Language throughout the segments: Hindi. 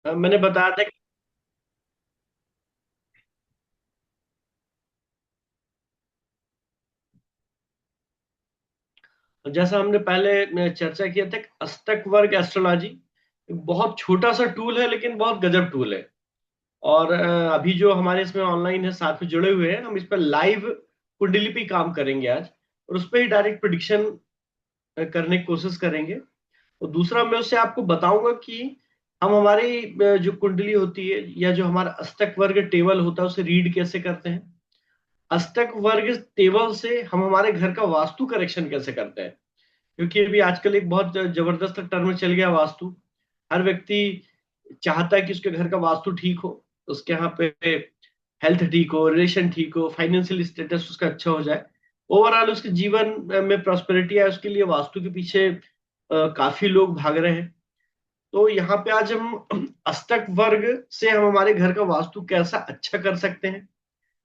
मैंने बताया था जैसा हमने पहले चर्चा किया था कि अष्टक वर्ग एस्ट्रोलॉजी बहुत छोटा सा टूल है लेकिन बहुत गजब टूल है। और अभी जो हमारे इसमें ऑनलाइन है साथ में जुड़े हुए हैं, हम इस पर लाइव कुंडली पे काम करेंगे आज, और उस पर ही डायरेक्ट प्रिडिक्शन करने की कोशिश करेंगे। और दूसरा मैं उससे आपको बताऊंगा कि हम हमारी जो कुंडली होती है या जो हमारा अष्टक वर्ग टेबल होता है उसे रीड कैसे करते हैं। अष्टक वर्ग टेबल से हम हमारे घर का वास्तु करेक्शन कैसे करते हैं, क्योंकि अभी आजकल एक बहुत जबरदस्त टर्म चल गया वास्तु। हर व्यक्ति चाहता है कि उसके घर का वास्तु ठीक हो, उसके यहाँ पे हेल्थ ठीक हो, रिलेशन ठीक हो, फाइनेंशियल स्टेटस उसका अच्छा हो जाए, ओवरऑल उसके जीवन में प्रॉस्पेरिटी आए, उसके लिए वास्तु के पीछे काफी लोग भाग रहे हैं। तो यहाँ पे आज हम अष्टक वर्ग से हम हमारे घर का वास्तु कैसा अच्छा कर सकते हैं,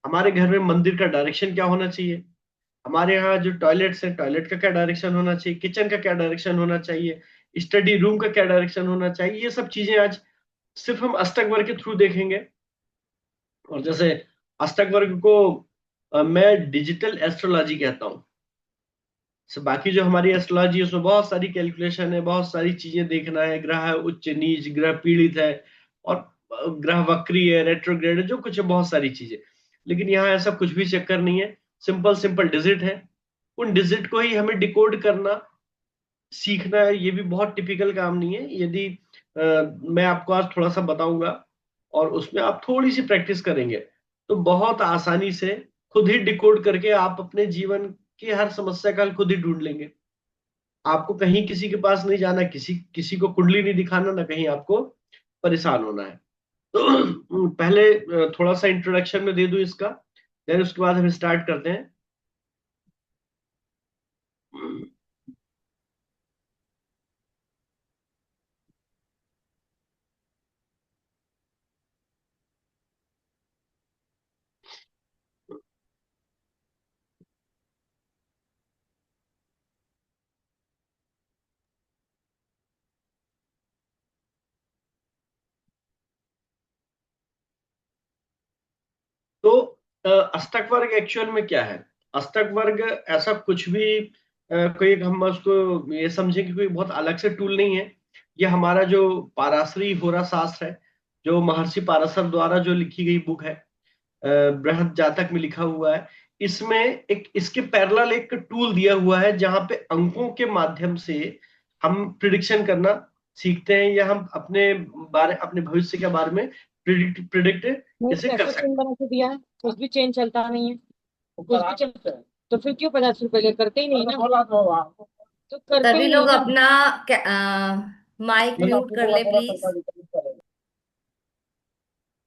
हमारे घर में मंदिर का डायरेक्शन क्या होना चाहिए, हमारे यहाँ जो टॉयलेट्स हैं टॉयलेट का क्या डायरेक्शन होना चाहिए, किचन का क्या डायरेक्शन होना चाहिए, स्टडी रूम का क्या डायरेक्शन होना चाहिए, ये सब चीजें आज सिर्फ हम अष्टक वर्ग के थ्रू देखेंगे। और जैसे अष्टक वर्ग को मैं डिजिटल एस्ट्रोलॉजी कहता हूँ। बाकी जो हमारी एस्ट्रोलॉजी है उसमें बहुत सारी कैलकुलेशन है, बहुत सारी चीजें देखना है, ग्रह उच्च नीच, ग्रह पीड़ित है, और ग्रह वक्री है, रेट्रोग्रेड है, जो कुछ है बहुत सारी चीजें। लेकिन यहाँ ऐसा कुछ भी चक्कर नहीं है, सिंपल सिंपल डिजिट है। उन डिजिट को ही हमें डिकोड करना सीखना है, ये भी बहुत टिपिकल काम नहीं है। यदि मैं आपको आज थोड़ा सा बताऊंगा और उसमें आप थोड़ी सी प्रैक्टिस करेंगे तो बहुत आसानी से खुद ही डिकोड करके आप अपने जीवन की हर समस्या का हल खुद ही ढूंढ लेंगे। आपको कहीं किसी के पास नहीं जाना, किसी किसी को कुंडली नहीं दिखाना, ना कहीं आपको परेशान होना है। तो पहले थोड़ा सा इंट्रोडक्शन में दे दूं इसका, देन उसके बाद हम स्टार्ट करते हैं। तो अष्टक वर्ग एक्चुअल में क्या है? अष्टक वर्ग ऐसा कुछ भी कोई हम उसको ये समझे कि कोई बहुत अलग से टूल नहीं है। ये हमारा जो पाराशरी होरा शास्त्र है, जो महर्षि पाराशर द्वारा जो लिखी गई बुक है, बृहद जातक में लिखा हुआ है। इसमें एक इसके पैरेलल एक टूल दिया हुआ है जहां पे अंकों के माध्यम से हम प्रिडिक्शन करना सीखते हैं, या हम अपने भविष्य के बारे में प्रिडिक्ट प्रिडिक्ट नहीं, कैसे कर कैसे सकते चेन बना के दिया है? कुछ भी चेन चलता नहीं है। कुछ भी चलता है तो फिर क्यों 50 रुपए ले? करते ही नहीं ना, तो करते सभी ही लोग नहीं ना। अपना माइक हैं। म्यूट कर ले प्लीज।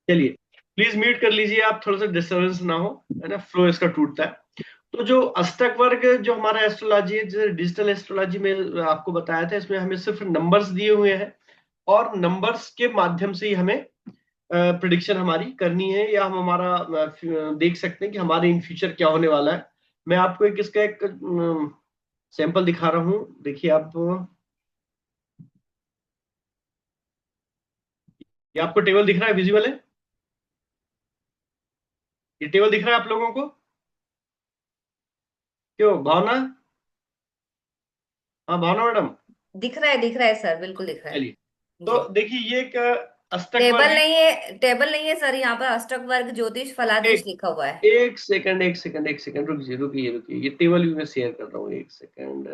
चलिए, प्लीज म्यूट कर लीजिए आप, थोड़ा सा डिस्टरबेंस ना हो, है ना, फ्लो इसका टूटता है। तो जो अष्टक वर्ग जो हमारा एस्ट्रोलॉजी है, जैसे डिजिटल एस्ट्रोलॉजी में आपको बताया था, इसमें हमें सिर्फ नंबर्स दिए हुए हैं, और नंबर्स के माध्यम से ही हमें प्रिडिक्शन हमारी करनी है, या हम हमारा देख सकते हैं कि हमारे इन फ्यूचर क्या होने वाला है। मैं आपको इसका एक सैंपल दिखा रहा हूँ, देखिए आप। ये आपको टेबल दिख रहा है, विजिबल है? ये टेबल दिख रहा है आप लोगों को? क्यों भावना? हाँ भावना मैडम। दिख रहा है सर, बिल्कुल दिख रहा है। चलिए, जी। तो देखिए ये एक अष्टक टेबल वर्ग। नहीं है, टेबल नहीं है सर, यहाँ पर अष्टक वर्ग ज्योतिष फलादेश एक लिखा हुआ है। एक सेकंड, एक सेकंड, एक सेकंड, रुकिए रुकिए रुकिए, ये टेबल भी मैं शेयर कर रहा हूँ, एक सेकंड।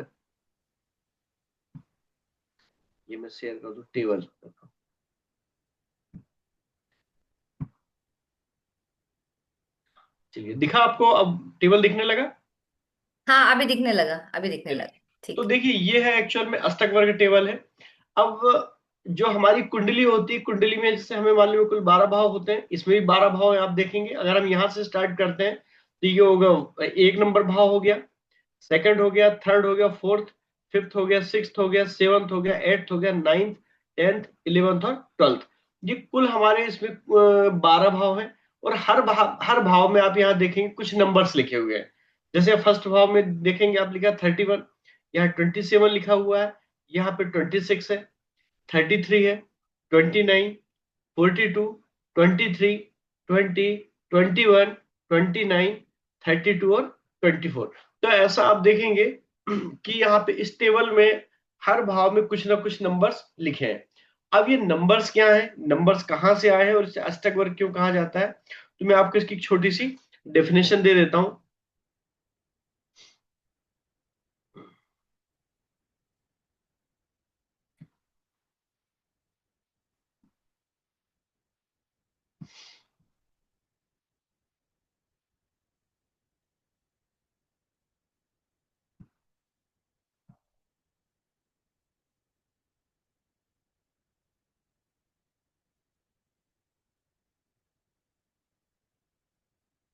ये मैं शेयर कर दूँ टेबल। चलिए, दिखा आपको अब? टेबल दिखने लगा? हाँ, अभी दिखने लगा, अभी दिखने चलिए, लगा। तो ठीक है। देखिए ये है एक्चुअल में अष्टक वर्ग टेबल है। अब जो हमारी कुंडली होती है, कुंडली में जैसे हमें मालूम है कुल 12 भाव होते हैं, इसमें भी 12 भाव है, आप देखेंगे। अगर हम यहाँ से स्टार्ट करते हैं तो ये होगा, एक नंबर भाव हो गया, सेकंड हो गया, थर्ड हो गया, फोर्थ, फिफ्थ हो गया, सिक्स्थ हो गया, सेवंथ हो गया, एट्थ हो गया, नाइन्थ, टेंथ, इलेवेंथ और ट्वेल्थ। ये कुल हमारे इसमें 12 भाव है। और हर भाव में आप यहाँ देखेंगे कुछ नंबर्स लिखे हुए हैं। जैसे फर्स्ट भाव में देखेंगे आप, लिखा 31, यहाँ 27 लिखा हुआ है, यहाँ पे 26 है, 33 है, 29, 42, 23, 20, 21, 29, 32 और 24। तो ऐसा आप देखेंगे कि यहाँ पे इस टेबल में हर भाव में कुछ ना कुछ नंबर्स लिखे हैं। अब ये नंबर्स क्या है, नंबर्स कहाँ से आए हैं और इसे अष्टक वर्ग क्यों कहा जाता है, तो मैं आपको इसकी छोटी सी डेफिनेशन दे देता हूं।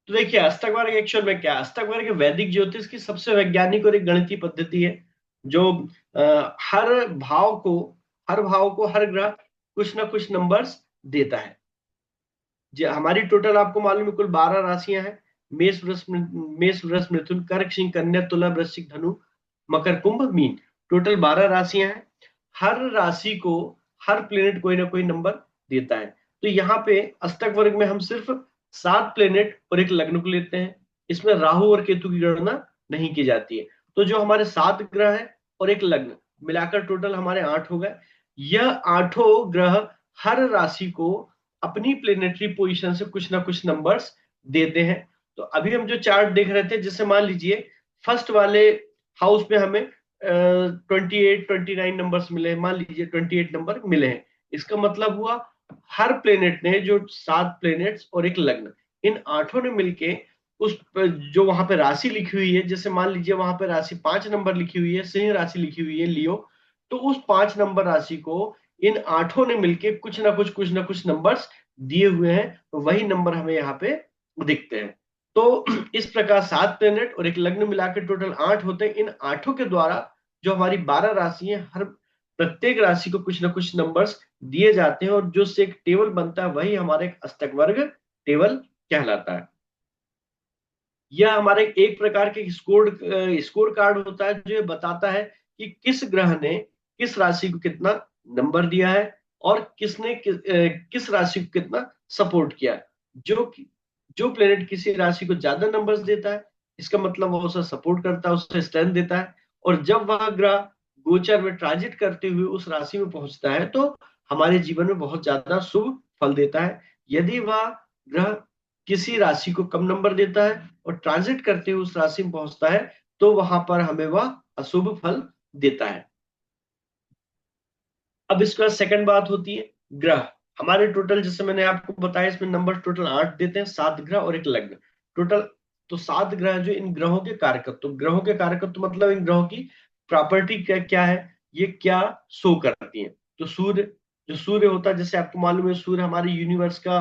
तो देखिए अष्टक वर्ग एक्चुअल में क्या है, अष्टक वर्ग वैदिक ज्योतिष की सबसे वैज्ञानिक और एक गणितीय पद्धति है जो हर भाव को हर ग्रह कुछ ना कुछ नंबर्स देता है। हमारी टोटल आपको मालूम है कुल 12 राशियां हैं। मेष वृष मिथुन कर्क सिंह कन्या तुला वृश्चिक धनु मकर कुंभ मीन, टोटल 12 राशियां हैं। हर राशि को हर प्लेनेट कोई ना कोई नंबर देता है। तो यहाँ पे अष्टक वर्ग में हम सिर्फ 7 प्लेनेट और एक लग्न को लेते हैं। इसमें राहु और केतु की गणना नहीं की जाती है। तो जो हमारे 7 ग्रह है और एक लग्न मिलाकर टोटल हमारे 8 हो गए। यह आठों ग्रह हर राशि को अपनी प्लेनेटरी पोजीशन से कुछ ना कुछ नंबर्स देते हैं। तो अभी हम जो चार्ट देख रहे थे, जैसे मान लीजिए फर्स्ट वाले हाउस में हमें 28 29 नंबर्स मिले हैं, मान लीजिए 28 नंबर मिले हैं। इसका मतलब हुआ हर प्लेनेट ने, जो 7 प्लेनेट्स और एक लग्न, इन आठों ने मिलके उस जो वहां पे राशि लिखी हुई है, जैसे मान लीजिए वहां पे राशि 5 नंबर लिखी हुई है, सिंह राशि लिखी हुई है लियो, तो उस 5 नंबर राशि को इन आठों ने मिलके कुछ ना कुछ नंबर्स दिए हुए हैं। तो वही नंबर हमें यहाँ पे दिखते हैं। तो इस प्रकार 7 प्लेनेट और एक लग्न मिलाकर टोटल 8 होते हैं। इन आठों के द्वारा जो हमारी 12 राशि है, हर प्रत्येक राशि को कुछ ना कुछ नंबर्स दिए जाते हैं और जो से एक टेबल बनता है वही हमारे अष्टक वर्ग टेबल कहलाता है। यह हमारे एक प्रकार के स्कोर कार्ड होता है जो ये बताता है कि किस ग्रह ने किस राशि को कितना नंबर दिया है और किसने किस राशि को कितना सपोर्ट किया है। जो प्लेनेट किसी राशि को ज्यादा नंबर्स देता है, इसका मतलब वो उसे सपोर्ट करता है, उसे स्ट्रेंथ देता है। और जब वह ग्रह गोचर में ट्रांजिट करते हुए उस राशि में पहुंचता है तो हमारे जीवन में बहुत ज्यादा शुभ फल देता है। यदि वह ग्रह किसी राशि को कम नंबर देता है और ट्रांजिट करते हुए उस राशि में पहुंचता है तो वहां पर हमें वह अशुभ फल देता है। अब इसके बाद सेकंड बात होती है ग्रह। हमारे टोटल, जैसे मैंने आपको बताया, इसमें नंबर टोटल 8 देते हैं, 7 ग्रह और एक लग्न टोटल। तो 7 ग्रह जो इन ग्रहों के कारकत्व, तो ग्रहों के कारकत्व मतलब इन ग्रहों की प्रॉपर्टी क्या क्या है, ये क्या शो करती है। तो सूर्य होता है, जैसे आपको मालूम है सूर्य हमारे यूनिवर्स का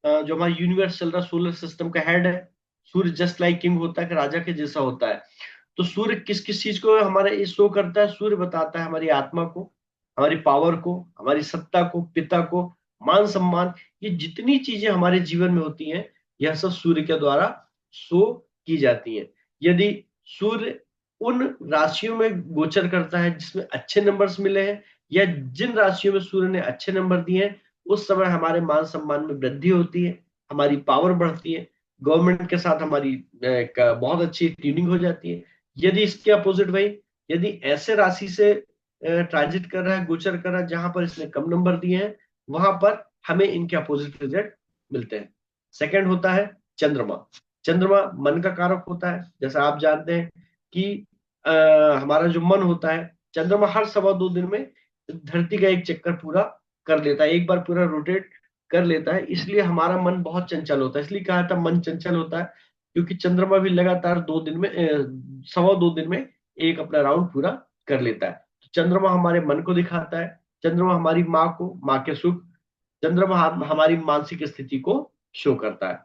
जो हमारा यूनिवर्स चल रहा है सोलर सिस्टम का हेड है। सूर्य जस्ट लाइक किंग होता है कि राजा के जैसा होता है। तो सूर्य किस किस चीज को हमारे शो करता है, सूर्य बताता है हमारी आत्मा को, हमारी पावर को, हमारी सत्ता को, पिता को, मान सम्मान, ये जितनी चीजें हमारे जीवन में होती हैं यह सब सूर्य के द्वारा शो की जाती हैं। यदि सूर्य उन राशियों में गोचर करता है जिसमें अच्छे नंबर्स मिले हैं, या जिन राशियों में सूर्य ने अच्छे नंबर दिए हैं, उस समय हमारे मान सम्मान में वृद्धि होती है, हमारी पावर बढ़ती है, गवर्नमेंट के साथ हमारी बहुत अच्छी ट्यूनिंग हो जाती है। यदि इसके अपोजिट भाई, यदि ऐसे राशि से ट्रांजिट कर रहा है, गोचर कर रहा है जहां पर इसने कम नंबर दिए हैं, वहां पर हमें इनके अपोजिट रिजल्ट मिलते हैं। सेकंड होता है चंद्रमा। चंद्रमा मन का कारक होता है। जैसा आप जानते हैं कि आ, हमारा जो मन होता है, चंद्रमा हर 2.25 दिन में धरती का एक चक्कर पूरा कर लेता है, एक बार पूरा रोटेट कर लेता है। इसलिए हमारा मन बहुत चंचल होता है, इसलिए कहा था मन चंचल होता है, क्योंकि चंद्रमा भी लगातार 2 दिन में 2.25 दिन में एक अपना राउंड पूरा कर लेता है। तो चंद्रमा हमारे मन को दिखाता है, चंद्रमा हमारी माँ को, माँ के सुख, चंद्रमा हमारी मानसिक स्थिति को शो करता है।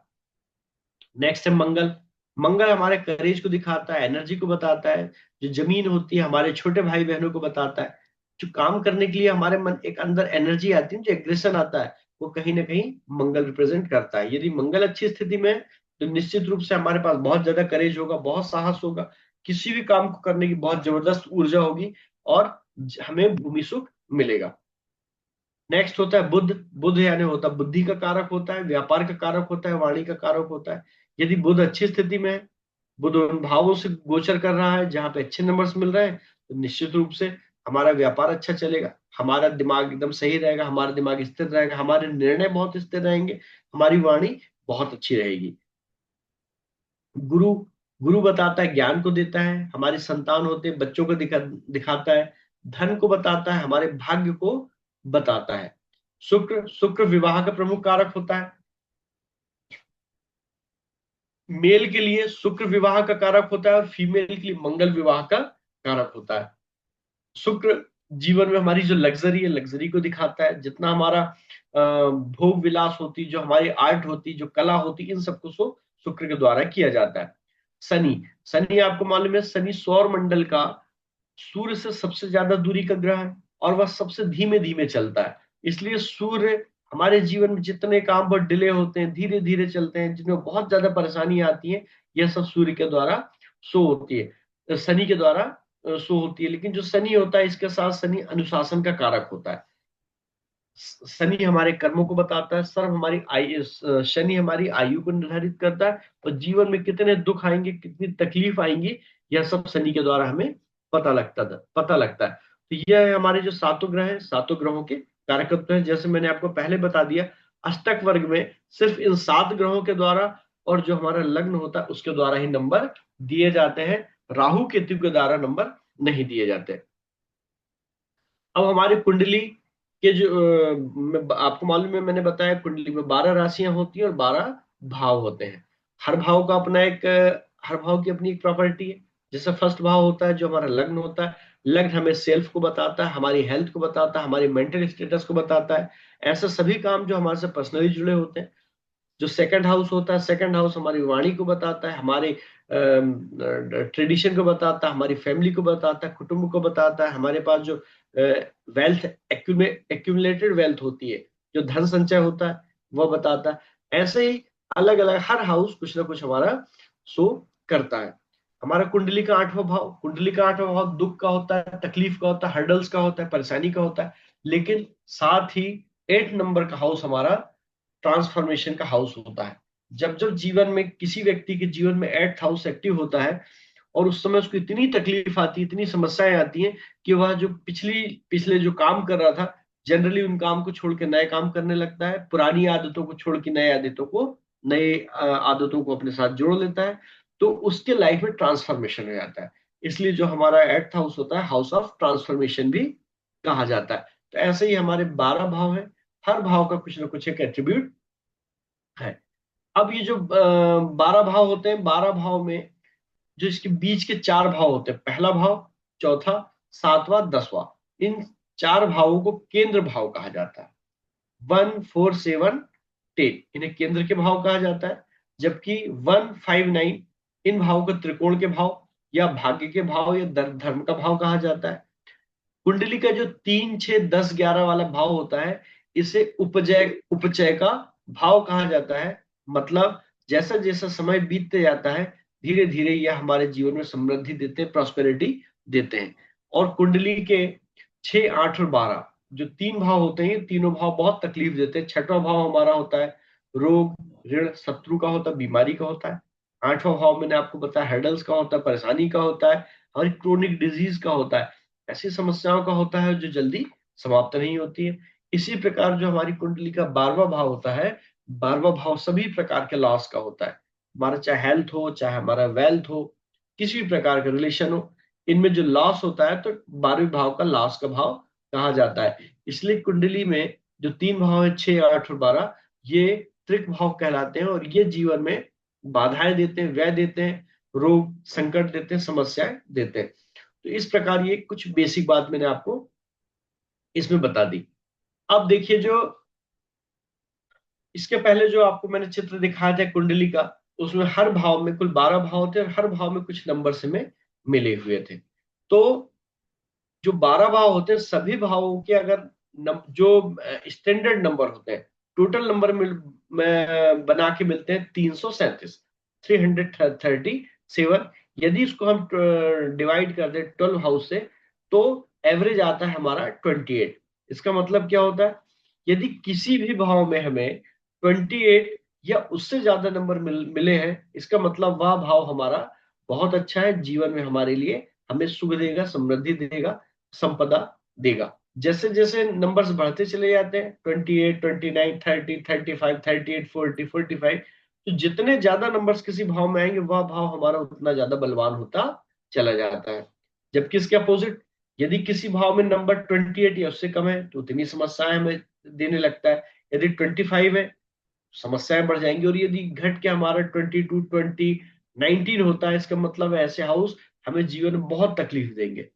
नेक्स्ट है मंगल। मंगल हमारे करेज को दिखाता है, एनर्जी को बताता है। जो जमीन होती है हमारे छोटे भाई बहनों को बताता है। जो काम करने के लिए हमारे मन एक अंदर एनर्जी आती है, जो एग्रेशन आता है, वो कहीं ना कहीं मंगल रिप्रेजेंट करता है। यदि मंगल अच्छी स्थिति में है तो निश्चित रूप से हमारे पास बहुत ज्यादा करेज होगा, बहुत साहस होगा, किसी भी काम को करने की बहुत जबरदस्त ऊर्जा होगी और हमें भूमि सुख मिलेगा। नेक्स्ट होता है बुध। बुध यानी होता है बुद्धि का कारक होता है, व्यापार का कारक होता है, वाणी का कारक होता है। यदि बुध अच्छी स्थिति में है, बुध उन भावों से गोचर कर रहा है जहां पे अच्छे नंबर्स मिल रहे हैं, तो निश्चित रूप से हमारा व्यापार अच्छा चलेगा, हमारा दिमाग एकदम सही रहेगा, हमारा दिमाग स्थिर रहेगा, हमारे निर्णय बहुत स्थिर रहेंगे, हमारी वाणी बहुत अच्छी रहेगी। गुरु, गुरु बताता है, ज्ञान को देता है, हमारे संतान होते हैं बच्चों को दिखाता है, धन को बताता है, हमारे भाग्य को बताता है। शुक्र, शुक्र विवाह का प्रमुख कारक होता है। मेल के लिए शुक्र विवाह का कारक होता है और फीमेल के लिए मंगल विवाह का कारक होता है। शुक्र जीवन में हमारी जो लग्जरी है, लग्जरी को दिखाता है। जितना हमारा भोग विलास होती, जो हमारी आर्ट होती, जो कला होती, इन सबको शुक्र के द्वारा किया जाता है। शनि, शनि आपको मालूम है शनि सौर मंडल का सूर्य से सबसे ज्यादा दूरी का ग्रह है और वह सबसे धीमे धीमे चलता है। इसलिए सूर्य हमारे जीवन में जितने काम बहुत डिले होते हैं, धीरे धीरे चलते हैं, जिनमें बहुत ज्यादा परेशानी आती है, यह सब सूर्य के द्वारा शो होती है, शनि के द्वारा शो होती है। लेकिन जो शनि होता है, इसके साथ शनि अनुशासन का कारक होता है। शनि हमारे कर्मों को बताता है, सर्व हमारी आयु, शनि हमारी आयु को निर्धारित करता है, और जीवन में कितने दुख आएंगे, कितनी तकलीफ आएंगी, यह सब शनि के द्वारा हमें पता लगता है। तो यह है हमारे जो सातों ग्रह हैं, सातों ग्रहों के कारकत्व है। जैसे मैंने आपको पहले बता दिया, अष्टक वर्ग में सिर्फ इन 7 ग्रहों के द्वारा और जो हमारा लग्न होता है उसके द्वारा ही नंबर दिए जाते हैं, राहु केतु के द्वारा नंबर नहीं दिए जाते। अब हमारी कुंडली के जो आपको मालूम है, मैंने बताया कुंडली में 12 राशियां होती हैं और 12 भाव होते हैं। हर भाव का अपना एक हर भाव की अपनी एक प्रॉपर्टी है। जैसे फर्स्ट भाव होता है जो हमारा लग्न होता है, लग्न हमें सेल्फ को बताता है, हमारी हेल्थ को बताता है, हमारी मेंटल स्टेटस को बताता है। ऐसे सभी काम जो हमारे से पर्सनली जुड़े होते हैं। जो सेकंड हाउस होता है, सेकंड हाउस हमारी वाणी को बताता है, हमारे ट्रेडिशन को बताता है, हमारी फैमिली को बताता है, कुटुंब को बताता है, हमारे पास जो वेल्थ एक्यूमुलेटेड वेल्थ होती है, जो धन संचय होता है, वह बताता है। ऐसे ही अलग अलग हर हाउस कुछ ना कुछ हमारा शो करता है। हमारा कुंडली का 8वां भाव, कुंडली का 8वां भाव दुख का होता है, तकलीफ का होता है, हर्डल्स का होता है, परेशानी का होता है। लेकिन साथ ही 8 नंबर का हाउस हमारा ट्रांसफॉर्मेशन का हाउस होता है। जब जब जीवन में किसी व्यक्ति के जीवन में 8th हाउस एक्टिव होता है, और उस समय उसको इतनी तकलीफ आती है, इतनी समस्याएं आती हैं, कि वह जो पिछले जो काम कर रहा था, जनरली उन काम को छोड़ के नए काम करने लगता है, पुरानी आदतों को छोड़ के नए आदतों को अपने साथ जोड़ लेता है। तो उसके लाइफ में ट्रांसफॉर्मेशन हो जाता है। इसलिए जो हमारा 8th हाउस होता है, हाउस ऑफ ट्रांसफॉर्मेशन भी कहा जाता है। तो ऐसे ही हमारे 12 भाव है, हर भाव का कुछ ना कुछ एक एट्रीब्यूट है। अब ये जो 12 भाव होते हैं, 12 भाव में जो इसके बीच के 4 भाव होते हैं, पहला भाव, चौथा, 7वां, 10वां, इन 4 भावों को केंद्र भाव कहा जाता है। 1, 4, 7, 10 इन्हें केंद्र के भाव कहा जाता है। जबकि 1, 5, 9 इन भावों को त्रिकोण के भाव या भाग्य के भाव या धर्म का भाव कहा जाता है। कुंडली का जो 3, 6, 10, 11 वाला भाव होता है, इसे उपजय उपचय का भाव कहा जाता है। मतलब जैसा जैसा समय बीतते जाता है, धीरे धीरे यह हमारे जीवन में समृद्धि देते हैं, प्रॉस्पेरिटी देते हैं। और कुंडली के 6, 8 और 12 जो 3 भाव होते हैं, ये तीनों भाव बहुत तकलीफ देते हैं। 6वां भाव हमारा होता है रोग, ऋण, शत्रु का होता है, बीमारी का होता है। 8वां भाव मैंने आपको बताया हेडल्स का होता है, परेशानी का होता है, हमारी क्रोनिक डिजीज का होता है, ऐसी समस्याओं का होता है जो जल्दी समाप्त नहीं होती है। इसी प्रकार जो हमारी कुंडली का 12वां भाव होता है, 12वां भाव सभी प्रकार के लॉस का होता है। हमारा चाहे हेल्थ हो, चाहे हमारा वेल्थ हो, किसी भी प्रकार का रिलेशन हो, इनमें जो लॉस होता है, तो 12वें भाव का लॉस का भाव कहा जाता है। इसलिए कुंडली में जो 3 भाव है, 6, 8 और 12, ये त्रिक भाव कहलाते हैं, और ये जीवन में बाधाएं देते हैं, व्यय देते हैं, रोग संकट देते हैं, समस्याएं देते हैं। तो इस प्रकार ये कुछ बेसिक बात मैंने आपको इसमें बता दी। अब देखिए, जो इसके पहले जो आपको मैंने चित्र दिखाया था कुंडली का, उसमें हर भाव में कुल 12 भाव थे और हर भाव में कुछ नंबर से में मिले हुए थे। तो जो 12 भाव होते हैं, सभी भावों के अगर जो स्टैंडर्ड नंबर होते हैं, टोटल नंबर बना के मिलते हैं 337, 337। यदि इसको हम डिवाइड कर दें 12 हाउस से, तो एवरेज आता है हमारा 28। इसका मतलब क्या होता है? यदि किसी भी भाव में हमें 28 या उससे ज्यादा नंबर मिले हैं, इसका मतलब वह भाव हमारा बहुत अच्छा है, जीवन में हमारे लिए हमें सुख देगा, समृद्धि देगा, संपदा देगा। जैसे जैसे नंबर्स बढ़ते चले जाते हैं, 28, 29, 30, 35, 38, 40, 45, तो जितने ज्यादा नंबर्स किसी भाव में आएंगे वह भाव हमारा उतना ज्यादा बलवान होता चला जाता है। जबकि इसके अपोजिट, यदि किसी भाव में नंबर 28 या उससे कम है तो उतनी समस्याएं हमें देने लगता है। यदि 25 है, समस्याएं बढ़ जाएंगी। और यदि घट के हमारा 22, 19 होता है, इसका मतलब है ऐसे हाउस हमें जीवन में बहुत तकलीफ देंगे।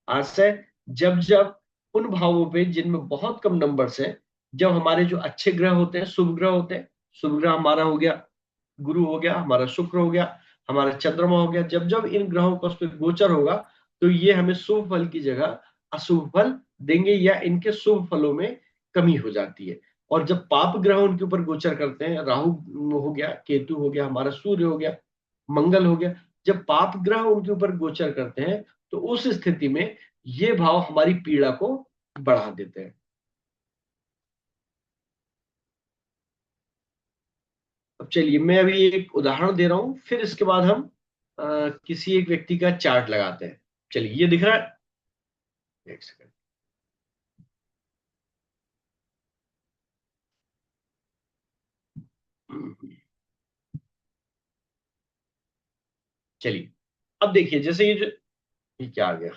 आज से जब जब उन भावों पे जिनमें बहुत कम नंबर्स हैं, जब हमारे जो अच्छे ग्रह होते हैं, शुभ ग्रह होते हैं, शुभ ग्रह हमारा हो गया गुरु, हो गया हमारा शुक्र, हो गया हमारा चंद्रमा, हो गया, जब जब इन ग्रहों का उस पर गोचर होगा तो ये हमें शुभ फल की जगह अशुभ फल देंगे, या इनके शुभ फलों में कमी हो जाती है। और जब पाप ग्रह उनके ऊपर गोचर करते हैं, राहु हो गया, केतु हो गया, हमारा सूर्य हो गया, मंगल हो गया, जब पाप ग्रह उनके ऊपर गोचर करते हैं तो उस स्थिति में ये भाव हमारी पीड़ा को बढ़ा देते हैं। अब चलिए मैं अभी एक उदाहरण दे रहा हूं, फिर इसके बाद हम किसी एक व्यक्ति का चार्ट लगाते हैं। चलिए, ये दिख रहा है? एक सेकंड। चलिए, अब देखिए, जैसे ये क्या आ गया।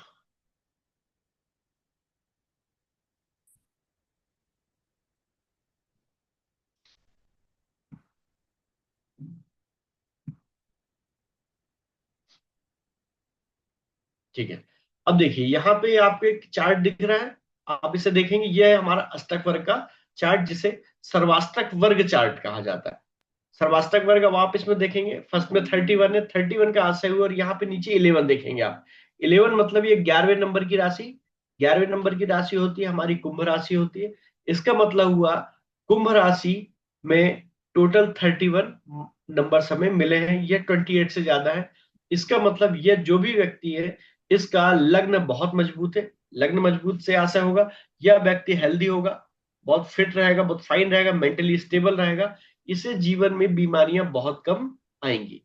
ठीक है, अब देखिए यहाँ पे आपको एक चार्ट दिख रहा है। आप इसे देखेंगे, यह है हमारा अष्टक वर्ग का चार्ट, जिसे सर्वाष्टक वर्ग चार्ट कहा जाता है। सर्वाष्टक वर्ग, अब आप इसमें देखेंगे फर्स्ट में 31 है, 31 का आशय हुआ, और यहाँ पे नीचे 11 देखेंगे आप। 11 मतलब ये 11वें नंबर की राशि, 11वें नंबर की राशि होती है हमारी कुंभ राशि होती है। इसका मतलब हुआ कुंभ राशि में टोटल 31 नंबर हमें मिले हैं, ये 28 से ज्यादा है। इसका मतलब ये जो भी व्यक्ति है, इसका लग्न बहुत मजबूत है। लग्न मजबूत से आशय होगा यह व्यक्ति हेल्दी होगा, बहुत फिट रहेगा, बहुत फाइन रहेगा, मेंटली स्टेबल रहेगा, इसे जीवन में बीमारियां बहुत कम आएंगी।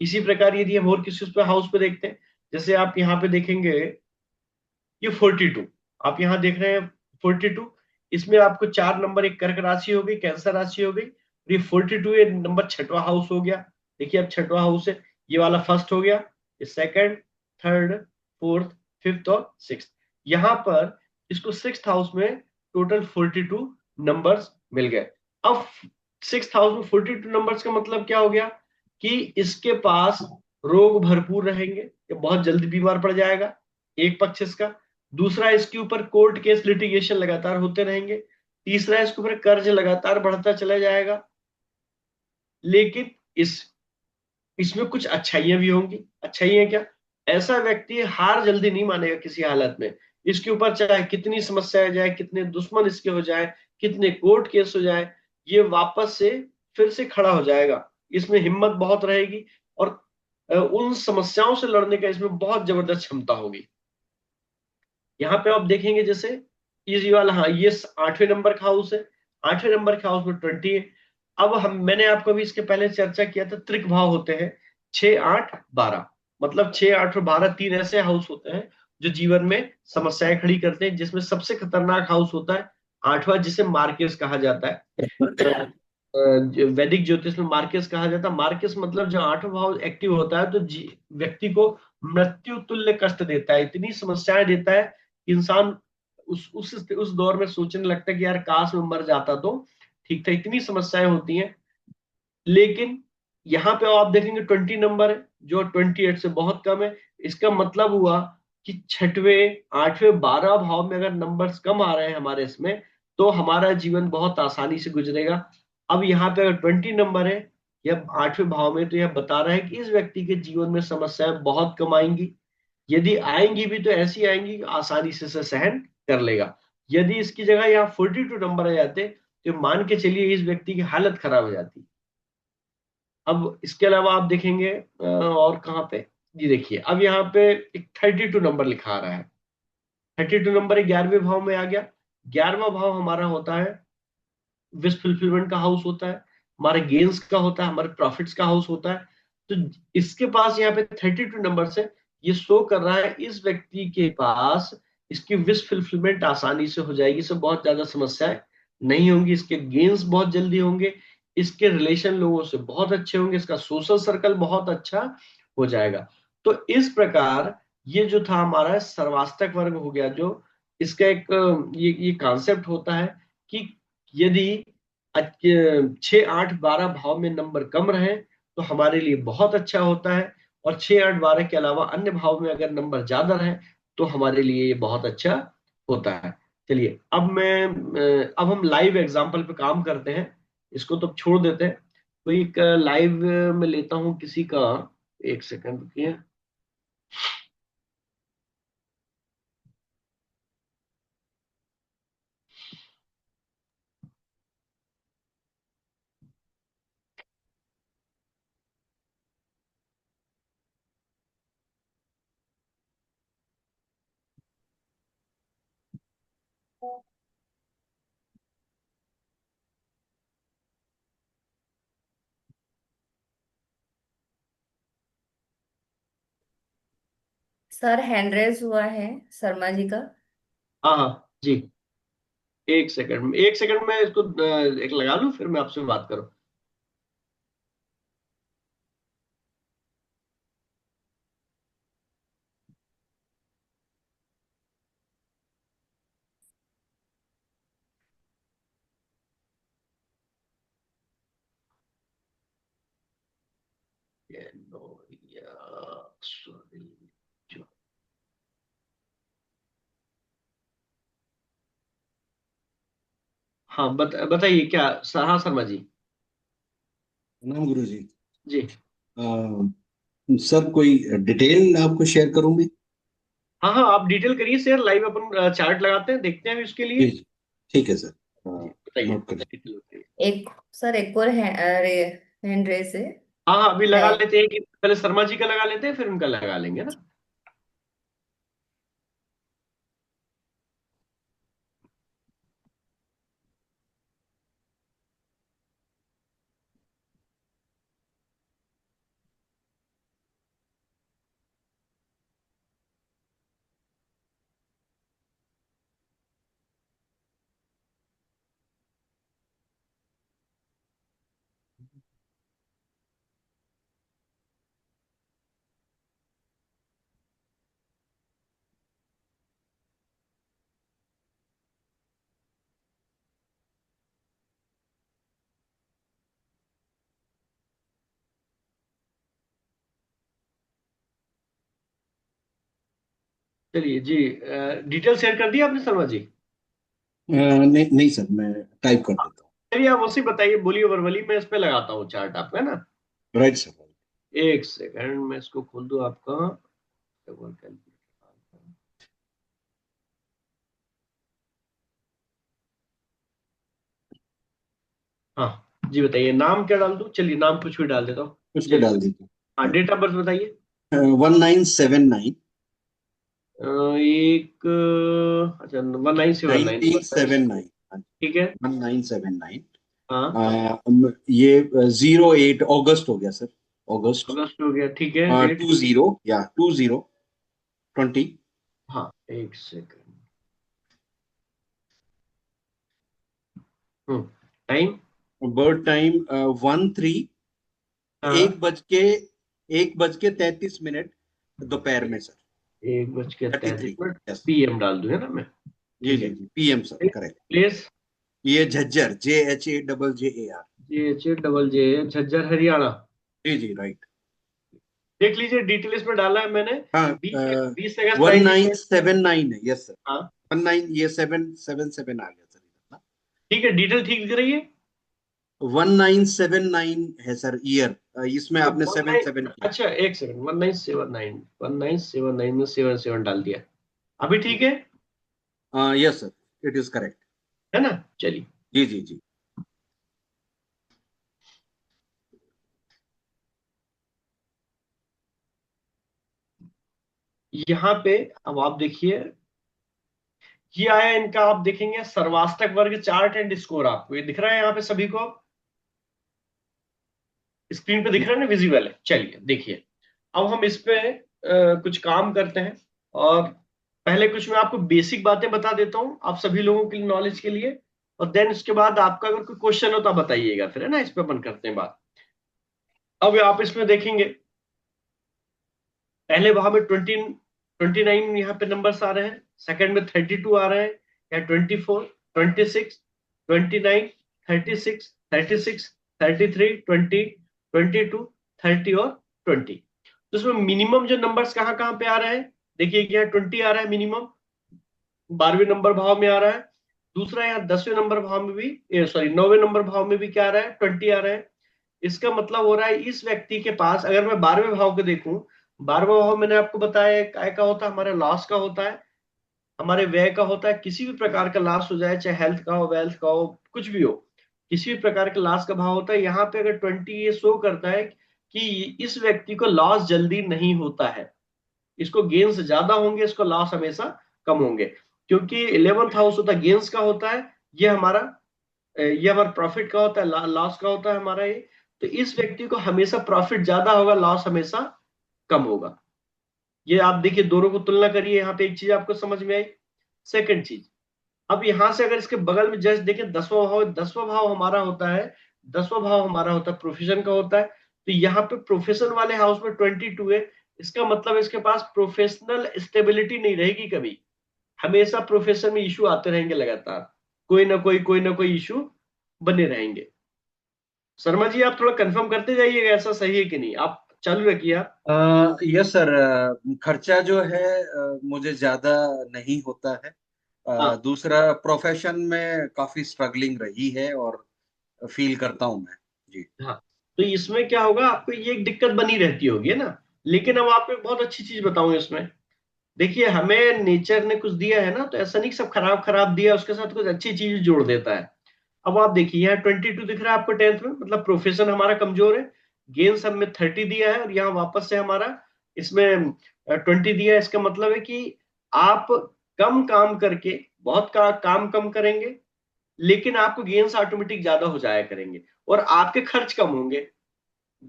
इसी प्रकार यदि हम और किसी उस पे हाउस पे देखते हैं, जैसे आप यहाँ पे देखेंगे ये 42, आप यहाँ देख रहे हैं 42, इसमें आपको 4 नंबर, एक कर्क राशि हो गई, कैंसर राशि हो गई, और ये 42 ये नंबर छठवां हाउस हो गया। देखिए अब छठवां हाउस है, ये वाला फर्स्ट हो गया, ये सेकंड, थर्ड, फोर्थ, फिफ्थ और सिक्स। यहाँ पर इसको सिक्स हाउस में टोटल 42 नंबर्स मिल गए। अब सिक्स हाउस में 42 नंबर्स का मतलब क्या हो गया कि इसके पास रोग भरपूर रहेंगे, ये बहुत जल्दी बीमार पड़ जाएगा, एक पक्ष इसका। दूसरा, इसके ऊपर कोर्ट केस लिटिगेशन लगातार होते रहेंगे। तीसरा, इसके ऊपर कर्ज लगातार बढ़ता चला जाएगा। लेकिन इसमें कुछ अच्छाइयां भी होंगी। अच्छाइयां क्या? ऐसा व्यक्ति हार जल्दी नहीं मानेगा किसी हालत में। इसके ऊपर चाहे कितनी समस्या आ जाए, कितने दुश्मन इसके हो जाए, कितने कोर्ट केस हो जाए, ये वापस से फिर से खड़ा हो जाएगा। इसमें हिम्मत बहुत रहेगी, और उन समस्याओं से लड़ने का इसमें बहुत जबरदस्त क्षमता होगी। यहाँ पे आप देखेंगे जैसे इजी वाला, हाँ ये 8वें नंबर का हाउस है, 8वें नंबर के हाउस में 20 है। अब मैंने आपको भी इसके पहले चर्चा किया था, त्रिक भाव होते हैं 6, 8, 12, मतलब 6, 8 और 12 तीन ऐसे हाउस होते हैं जो जीवन में समस्याएं खड़ी करते हैं, जिसमें सबसे खतरनाक हाउस होता है 8वां, जिसे मार्केस कहा जाता है। वैदिक ज्योतिष में मार्केस कहा जाता है। मार्केस मतलब जो 8वां भाव एक्टिव होता है तो व्यक्ति को मृत्यु तुल्य कष्ट देता है, इतनी समस्याएं देता है, इंसान उस दौर में सोचने लगता है कि यार काश में मर जाता तो ठीक था, इतनी समस्याएं होती हैं। लेकिन यहाँ पे आप देखेंगे 20 नंबर है, जो 28 से बहुत कम है। इसका मतलब हुआ कि छठवें, 8वें, 12 भाव में अगर नंबर्स कम आ रहे हैं हमारे इसमें, तो हमारा जीवन बहुत आसानी से गुजरेगा। अब यहाँ पे अगर 20 नंबर है या 8वें भाव में, तो यह बता रहा है कि इस व्यक्ति के जीवन में समस्याएं बहुत कम आएंगी। यदि आएंगी भी तो ऐसी आएंगी कि आसानी से इसे सहन कर लेगा। यदि इसकी जगह यहाँ 42 नंबर आ जाते तो मान के चलिए इस व्यक्ति की हालत खराब हो जाती। अब इसके अलावा आप देखेंगे और कहाँ पे, जी देखिए अब यहाँ पे एक 32 नंबर लिखा आ रहा है। 32 नंबर 11वें भाव में आ गया। 11वां भाव हमारा होता है विश फुलफिलमेंट का हाउस होता है, हमारे गेन्स का होता है, हमारे प्रॉफिट्स का हाउस होता है। तो इसके पास यहाँ पे 32 नंबर से ये शो कर रहा है इस व्यक्ति के पास इसकी विश फुलफिलमेंट आसानी से हो जाएगी, इससे बहुत ज्यादा समस्याएं नहीं होंगी, इसके गेन्स बहुत जल्दी होंगे, इसके रिलेशन लोगों से बहुत अच्छे होंगे, इसका सोशल सर्कल बहुत अच्छा हो जाएगा। तो इस प्रकार ये जो था हमारा सर्वाष्टक वर्ग हो गया, जो इसका एक ये कॉन्सेप्ट होता है कि यदि 6, 8, 12 भाव में नंबर कम रहे तो हमारे लिए बहुत अच्छा होता है, और 6, 8, 12 के अलावा अन्य भाव में अगर नंबर ज्यादा रहे तो हमारे लिए ये बहुत अच्छा होता है। चलिए अब हम लाइव एग्जांपल पे काम करते हैं, इसको तो छोड़ देते हैं। तो एक लाइव में लेता हूं किसी का, एक सेकंड रुकिए। सर हैंड रेज हुआ है शर्मा जी का। हाँ हाँ जी, एक सेकंड में इसको एक लगा लूं, फिर मैं आपसे बात करूं। ये नो, या सॉरी, हाँ बताइए क्या। हाँ शर्मा जी। प्रणाम गुरु जी। जी सर कोई डिटेल आपको शेयर करूं मैं? हाँ हाँ, आप डिटेल करिए शेयर, लाइव अपन चार्ट लगाते हैं, देखते हैं अभी उसके लिए। जी जी, ठीक है सर। जी बताइए, नोट करिए। डिटेल बताइए। एक सर एक और है, अरे हैंड रेज है। हाँ हाँ, अभी लगा मैं लेते हैं कि पहले शर्मा जी का लगा लेते हैं, फिर उनका लगा लेंगे ना। चलिए जी, डिटेल शेयर कर दिया आपने शर्मा जी? नहीं नहीं सर, मैं टाइप कर देता हूँ। चलिए आप उसी बताइए, बोलिए वर्बली, मैं इस पे लगाता हूँ चार्ट आपका ना। Right sir. एक सेकंड मैं इसको खोल दूं आपका। हाँ जी बताइए, नाम क्या डाल दूं? चलिए नाम कुछ भी डाल देता हूँ। कुछ भी चलिए। डाल हाँ, दीजिए। डेट ऑफ बर्थ बताइए। 1979। एक अच्छा, 1979 1979। ठीक है। 1979। हाँ, ये 08 अगस्त हो गया सर। अगस्त। अगस्त हो गया, ठीक है। डेट। 20 या 2020। हाँ, एक सेकंड। टाइम। बर्थ टाइम 1 3, हाँ, 1 बज के 33 मिनट दोपहर में सर। 1 बज के 33 33। Minute yes. पीएम डाल दूं है ना मैं? जी ठीक जी है। जी, पीएम सर, करेक्ट। प्लेस। ये झज्जर, JHAJJAR। JHAJJ, झज्जर हरियाणा। जी जी, राइट। देख लीजिए डिटेल इसमें डाला है मैंने। हाँ। 20 अगस्त वन 19। नाइन सेवन नाइन है, यस सर। हाँ 19, ये 777 आ गया सर इधर ना। ठीक है, डिटेल ठीक दिख रही है। 1979 है सर ईयर, इसमें आपने वन सेवन नाइन सेवन किया। अच्छा, एक सेकंड, 1979 में 77 डाल दिया, अभी ठीक है। Yes sir, it is correct. है ना? चलिए, जी जी जी। यहाँ पे अब आप देखिए, ये आया इनका, आप देखेंगे सर्वाष्टक वर्ग चार्ट एंड स्कोर, आपको ये दिख रहा है यहाँ पे सभी को, स्क्रीन पे दिख रहा है ना, विजिबल है। चलिए देखिए, अब हम इस पे कुछ काम करते हैं। और पहले कुछ मैं आपको बेसिक बातें बता देता हूँ आप सभी लोगों के लिए, नॉलेज के लिए। और देन उसके बाद आपका अगर कोई क्वेश्चन हो तो आप बताइएगा फिर, है ना, इस पे अपन करते हैं बात। अब आप इसमें देखेंगे पहले भाव में 29 यहाँ पे नंबर्स आ रहे हैं, सेकंड में 32 आ रहे हैं, या 24, 26, 29, 36, 36, 33, 20, 22, 30 और 20। तो इसमें मिनिमम जो नंबर्स कहाँ कहाँ पे आ रहे हैं, देखिए यहाँ 20 आ रहा है मिनिमम, 12वें नंबर भाव में आ रहा है। दूसरा यहाँ 10वें नंबर भाव में भी, सॉरी 9वें नंबर भाव में भी क्या आ रहा है, 20 आ रहा है। इसका मतलब हो रहा है इस व्यक्ति के पास, अगर मैं 12वें भाव को देखूं, 12वां भाव मैंने आपको बताया काय का होता है, हमारे लॉस का होता है, हमारे व्यय का होता है। किसी भी प्रकार का लॉस हो जाए, चाहे हेल्थ का हो, वेल्थ का हो, कुछ भी हो, किसी भी प्रकार के लॉस का भाव होता है। यहाँ पे अगर 20 ये शो करता है कि इस व्यक्ति को लॉस जल्दी नहीं होता है, इसको गेन्स ज्यादा होंगे, इसको लॉस हमेशा कम होंगे, क्योंकि 11th हाउस होता है गेन्स का होता है, ये हमारा प्रॉफिट का होता है, लॉस का होता है हमारा ये। तो इस व्यक्ति को हमेशा प्रॉफिट ज्यादा होगा, लॉस हमेशा कम होगा। ये आप देखिए, दोनों को तुलना करिए, यहाँ पे एक चीज आपको समझ में आई। सेकंड चीज, अब यहां से अगर इसके बगल में जस्ट देखें 10वां भाव, 10वां भाव हमारा होता है, 10वां भाव हमारा होता है प्रोफेशन का होता है। तो यहाँ पे प्रोफेशन वाले हाउस में 22 है, इसका मतलब इसके पास प्रोफेशनल स्टेबिलिटी नहीं रहेगी कभी, हमेशा प्रोफेशन में इशू आते रहेंगे लगातार, कोई ना कोई इशू बने रहेंगे। शर्मा जी आप थोड़ा कंफर्म करते जाइएगा ऐसा सही है कि नहीं, आप चालू रखिए आप। यस सर, खर्चा जो है मुझे ज्यादा नहीं होता है। हाँ दूसरा, प्रोफेशन में काफी स्ट्रगलिंग रही है और फील करता हूं मैं। जी। हाँ, तो इसमें क्या होगा, आपको ये एक दिक्कत बनी रहती होगी, है ना। लेकिन अब आपको एक बहुत अच्छी चीज बताऊं इसमें, देखिए हमें नेचर ने कुछ दिया है ना, तो ऐसा नहीं कि सब खराब खराब दिया, उसके साथ कुछ अच्छी चीज जोड़ देता है। अब आप देखिए यहाँ 22 दिख रहा है आपको 10th में, मतलब प्रोफेशन हमारा कमजोर है। गेन सब में 30 दिया है, और यहाँ वापस से हमारा इसमें 20 दिया है। इसका मतलब है कि आप कम काम करके बहुत काम कम करेंगे, लेकिन आपको गेन्स ऑटोमेटिक ज्यादा हो जाया करेंगे, और आपके खर्च कम होंगे।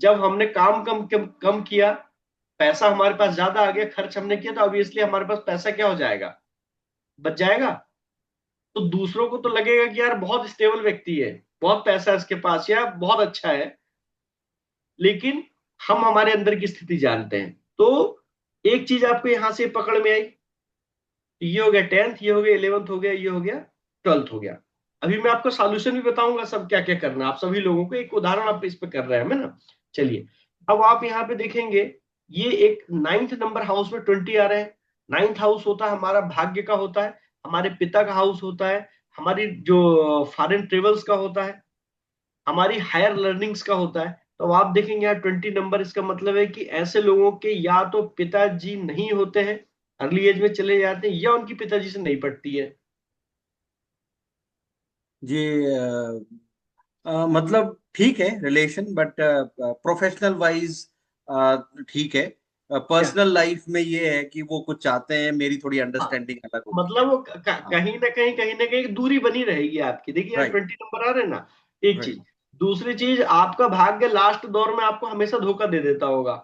जब हमने काम कम किया, पैसा हमारे पास ज्यादा आ गया, खर्च हमने किया, तो ऑब्वियसली हमारे पास पैसा क्या हो जाएगा, बच जाएगा। तो दूसरों को तो लगेगा कि यार बहुत स्टेबल व्यक्ति है, बहुत पैसा है इसके पास, या बहुत अच्छा है, लेकिन हम हमारे अंदर की स्थिति जानते हैं। तो एक चीज आपको यहां से पकड़ में आई, ये हो गया 10th, ये हो गया 11th, हो गया ये, हो गया 12th, हो गया। अभी मैं आपको सॉल्यूशन भी बताऊंगा सब क्या क्या करना है, आप सभी लोगों को एक उदाहरण आप इस पे कर रहे हैं, है ना। चलिए, अब आप यहाँ पे देखेंगे, ये एक 9th नंबर हाउस में 20 आ रहे हैं। 9th हाउस होता है हमारा भाग्य का होता है, हमारे पिता का हाउस होता है, हमारी जो फॉरेन ट्रेवल्स का होता है, हमारी हायर लर्निंग्स का होता है। तो अब आप देखेंगे यहाँ 20 नंबर, इसका मतलब है कि ऐसे लोगों के या तो पिताजी नहीं होते हैं, अर्ली एज में चले जाते हैं, या उनकी पिताजी से नहीं पड़ती है। जी। मतलब ठीक है रिलेशन, बट प्रोफेशनल वाइज ठीक है। क्या पर्सनल लाइफ में ये है कि वो कुछ चाहते हैं, मेरी थोड़ी हाँ, अंडरस्टैंडिंग अलग होती है। मतलब वो हाँ। कहीं ना कहीं दूरी बनी रहेगी आपकी। देखिए यहाँ राइट। 20 नंबर आ रहे हैं ना, एक चीज। राइट। दूसरी चीज, आपका भाग्य लास्ट दौर में आपको हमेशा धोखा दे देता होगा।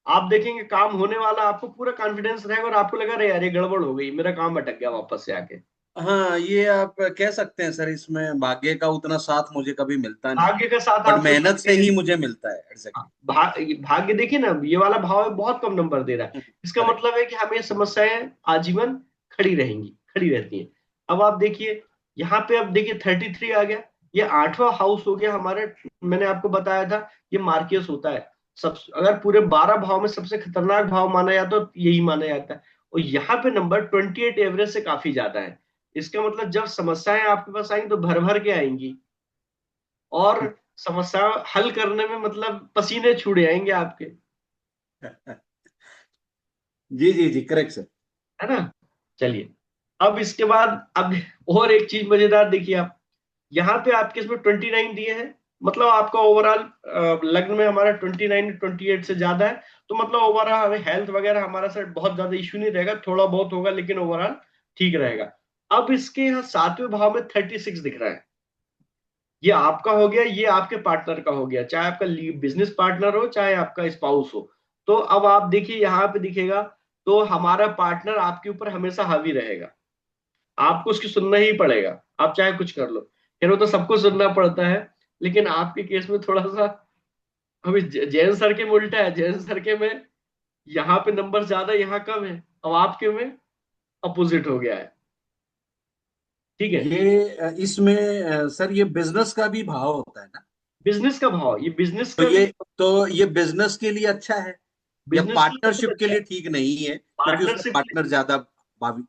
आप देखेंगे काम होने वाला, आपको पूरा कॉन्फिडेंस रहेगा, और आपको लगा रहे यार ये गड़बड़ हो गई, मेरा काम अटक गया वापस से आके। हाँ, ये आप कह सकते हैं सर, इसमें भाग्य का उतना साथ मुझे कभी मिलता नहीं, भाग्य का साथ बट आपको मेहनत से मिलते ही हैं। मुझे मिलता है। हाँ, एग्जैक्टली। भाग्य देखिए ना, ये वाला भाव है बहुत कम नंबर दे रहा है, इसका करेक्ट। मतलब है कि हमें समस्याएं आजीवन खड़ी रहेंगी, खड़ी रहती हैं। अब आप देखिए यहाँ पे, अब देखिए 33 आ गया, ये 8वां हाउस हो गया हमारे। मैंने आपको बताया था ये मार्कियस होता है, सब अगर पूरे 12 भाव में सबसे खतरनाक भाव माना जाता तो यही माना जाता है। और यहाँ पे नंबर 28 एवरेज से काफी ज्यादा है। इसका मतलब जब समस्याएं आपके पास आएंगी तो भर भर के आएंगी, और समस्या हल करने में मतलब पसीने छूट जाएंगे आपके, जी जी जी, करेक्ट सर। है ना। चलिए, अब इसके बाद, अब और एक चीज मजेदार देखिए आप, यहाँ पे आपके इसमें 29 दिए हैं, मतलब आपका ओवरऑल लग्न में हमारा 29 28 से ज्यादा है। तो मतलब ओवरऑल हमें हेल्थ वगैरह हमारा सर बहुत ज्यादा इश्यू नहीं रहेगा, थोड़ा बहुत होगा लेकिन ओवरऑल ठीक रहेगा। अब इसके यहाँ 7वें भाव में 36 दिख रहा है। ये आपका हो गया, ये आपके पार्टनर का हो गया, चाहे आपका बिजनेस पार्टनर हो चाहे आपका स्पाउस हो। तो अब आप देखिए यहाँ पे दिखेगा, तो हमारा पार्टनर आपके ऊपर हमेशा हावी रहेगा, आपको उसकी सुनना ही पड़ेगा, आप चाहे कुछ कर लो। फिर वो तो सबको सुनना पड़ता है, लेकिन आपके केस में थोड़ा सा, अभी जैन सर के में उल्टा है। जैन सर के में यहाँ पे नंबर ज्यादा, यहाँ कम है। अब आपके में अपोजिट हो गया है। ठीक है। इसमें सर ये बिजनेस का भी भाव होता है ना? बिजनेस का भाव, ये बिजनेस तो का भी, ये बिजनेस के लिए अच्छा है या बिजनेस के लिए बहुत पार्टनरशिप के अच्छा है। लिए ठीक नहीं है क्योंकि उसमें पार्टनरशिप, पार्टनर ज्यादा हावी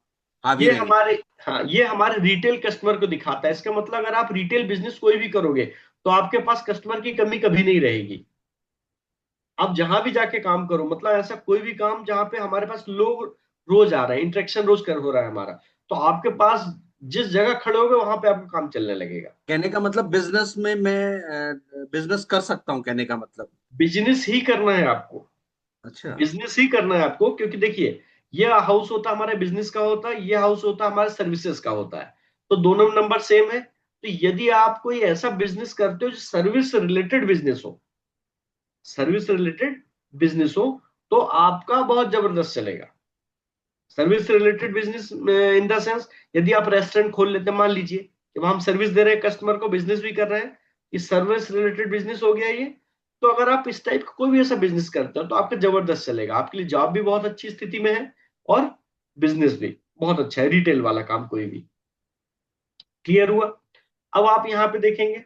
हावी ये रहेंगे? हमारे, हाँ, ये हमारे रिटेल कस्टमर को दिखाता है। इसका मतलब अगर आप रिटेल बिजनेस कोई भी करोगे तो आपके पास कस्टमर की कमी कभी नहीं रहेगी। आप जहां भी जाके काम करो, मतलब ऐसा कोई भी काम जहां पे हमारे पास लोग रोज आ रहे हैं, इंटरेक्शन रोज कर हो रहा है हमारा, तो आपके पास जिस जगह खड़े होगे वहां पे आपका काम चलने लगेगा। कहने का मतलब बिजनेस में मैं बिजनेस कर सकता हूँ, कहने का मतलब। बिजनेस ही करना है आपको, अच्छा। बिजनेस ही करना है आपको, क्योंकि देखिए, ये हाउस होता है हमारे बिजनेस का होता है, ये हाउस होता है हमारे सर्विसेज का होता है। तो दोनों नंबर सेम है। तो यदि आप कोई ऐसा बिजनेस करते हो जो सर्विस रिलेटेड बिजनेस हो, सर्विस रिलेटेड बिजनेस हो, तो आपका बहुत जबरदस्त चलेगा। Service related business in the sense, यदि आप रेस्टोरेंट खोल लेते हैं, मान लीजिए कि हम सर्विस दे रहे हैं कस्टमर को, बिजनेस भी कर रहे हैं, ये सर्विस रिलेटेड बिजनेस हो गया ये। तो अगर आप इस टाइप का कोई भी ऐसा बिजनेस करते हो तो आपका जबरदस्त चलेगा, आपके लिए जॉब भी बहुत अच्छी स्थिति में है और बिजनेस भी बहुत अच्छा है, रिटेल वाला काम कोई भी। क्लियर हुआ? अब आप यहाँ पे देखेंगे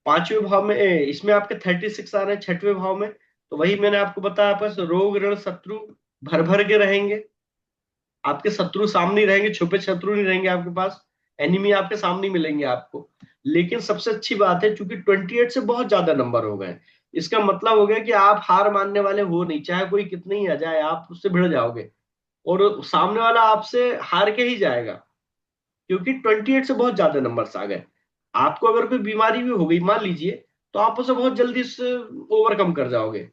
5वें भाव में, इसमें आपके 36 आ रहे हैं 6वें भाव में। तो वही मैंने आपको बताया, आपस रोग ऋण शत्रु भर भर के रहेंगे, आपके शत्रु सामने ही रहेंगे, छुपे शत्रु नहीं रहेंगे आपके पास, एनिमी आपके सामने ही मिलेंगे आपको। लेकिन सबसे अच्छी बात है, चूंकि 28 से बहुत ज्यादा नंबर हो गए, इसका मतलब हो गया कि आप हार मानने वाले हो नहीं, चाहे कोई कितना ही आ जाए आप उससे भिड़ जाओगे, और सामने वाला आपसे हार के ही जाएगा, क्योंकि 28 से बहुत ज्यादा नंबर्स आ गए। आपको अगर कोई बीमारी भी हो गई मान लीजिए, तो आप उसे बहुत जल्दी से ओवरकम कर जाओगे,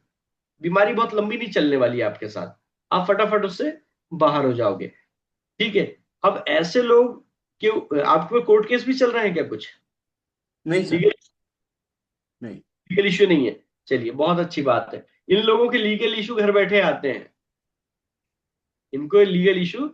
बीमारी बहुत लंबी नहीं चलने वाली है आपके साथ, आप फटाफट उससे बाहर हो जाओगे। ठीक है। अब ऐसे लोग क्यों, आपके कोर्ट केस भी चल रहे हैं क्या कुछ? नहीं सर। लीगल, नहीं। लीगल इश्यू नहीं है? चलिए बहुत अच्छी बात है। इन लोगों के लीगल इशू घर बैठे आते हैं, इनको लीगल इशू,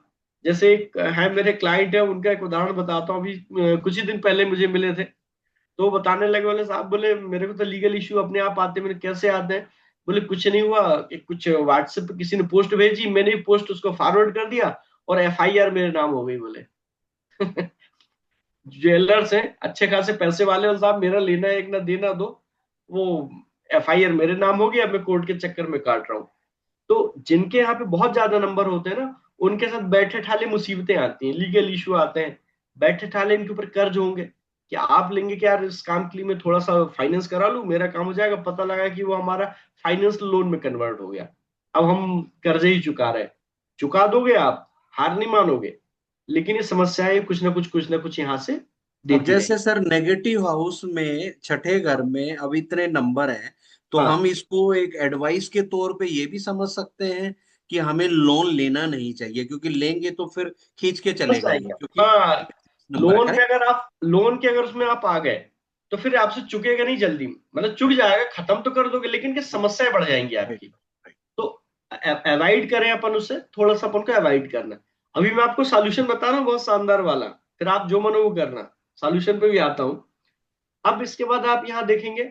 जैसे एक है मेरे क्लाइंट है, उनका एक उदाहरण बताता हूँ। अभी कुछ ही दिन पहले मुझे मिले थे, तो वो बताने लगे, बोले साहब, बोले मेरे को तो लीगल इशू अपने आप आते हैं। मैंने, कैसे आते हैं? बोले कुछ नहीं हुआ कि कुछ व्हाट्सएप पे किसी ने पोस्ट भेजी, मैंने भी पोस्ट उसको फॉरवर्ड कर दिया और एफआईआर मेरे नाम हो गई। बोले ज्वेलर्स हैं, अच्छे खासे पैसे वाले, और साहब मेरा लेना है एक ना देना दो, वो एफआईआर मेरे नाम हो गया, मैं कोर्ट के चक्कर में काट रहा हूँ। तो जिनके यहाँ पे बहुत ज्यादा नंबर होते हैं ना, उनके साथ बैठे ठाले मुसीबतें आती हैं, लीगल इशू आते हैं, बैठे ठाले इनके ऊपर कर्ज होंगे कि आप लेंगे कि यार इस काम के लिए मैं थोड़ा सा फाइनेंस करा लूं, मेरा काम हो जाएगा। पता लगा कि वो हमारा फाइनेंस लोन में कन्वर्ट हो गया, अब हम कर्जे ही चुका रहे हैं। चुका दोगे आप, हार नहीं मानोगे, लेकिन ये समस्याएं कुछ ना कुछ यहाँ से अब देती जैसे रहेंगी। सर नेगेटिव हाउस में छठे घर में अब इतने नंबर हैं, तो हाँ, हम इसको एक एडवाइस के तौर पे ये भी समझ सकते हैं कि हमें लोन लेना नहीं चाहिए, क्योंकि लेंगे तो फिर खींच के बस चलेगा ये, आएगा। क्योंकि हाँ, नंबर है, करेक्ट? लोन के अगर उसमें आप आ गए, तो फिर आपसे चुकेगा नहीं जल्दी, मतलब चुक जाएगा, खत्म तो कर दोगे, लेकिन कि समस्याएं बढ़ जाएंगी राइट। आपकी। तो अवॉइड करें अपन उससे, थोड़ा सा अपन को अवॉइड करना। अभी मैं आपको सॉल्यूशन बता रहा हूँ बहुत शानदार वाला, फिर आप जो मनो वो करना। सॉल्यूशन पे भी आता हूँ। अब इसके बाद आप यहाँ देखेंगे,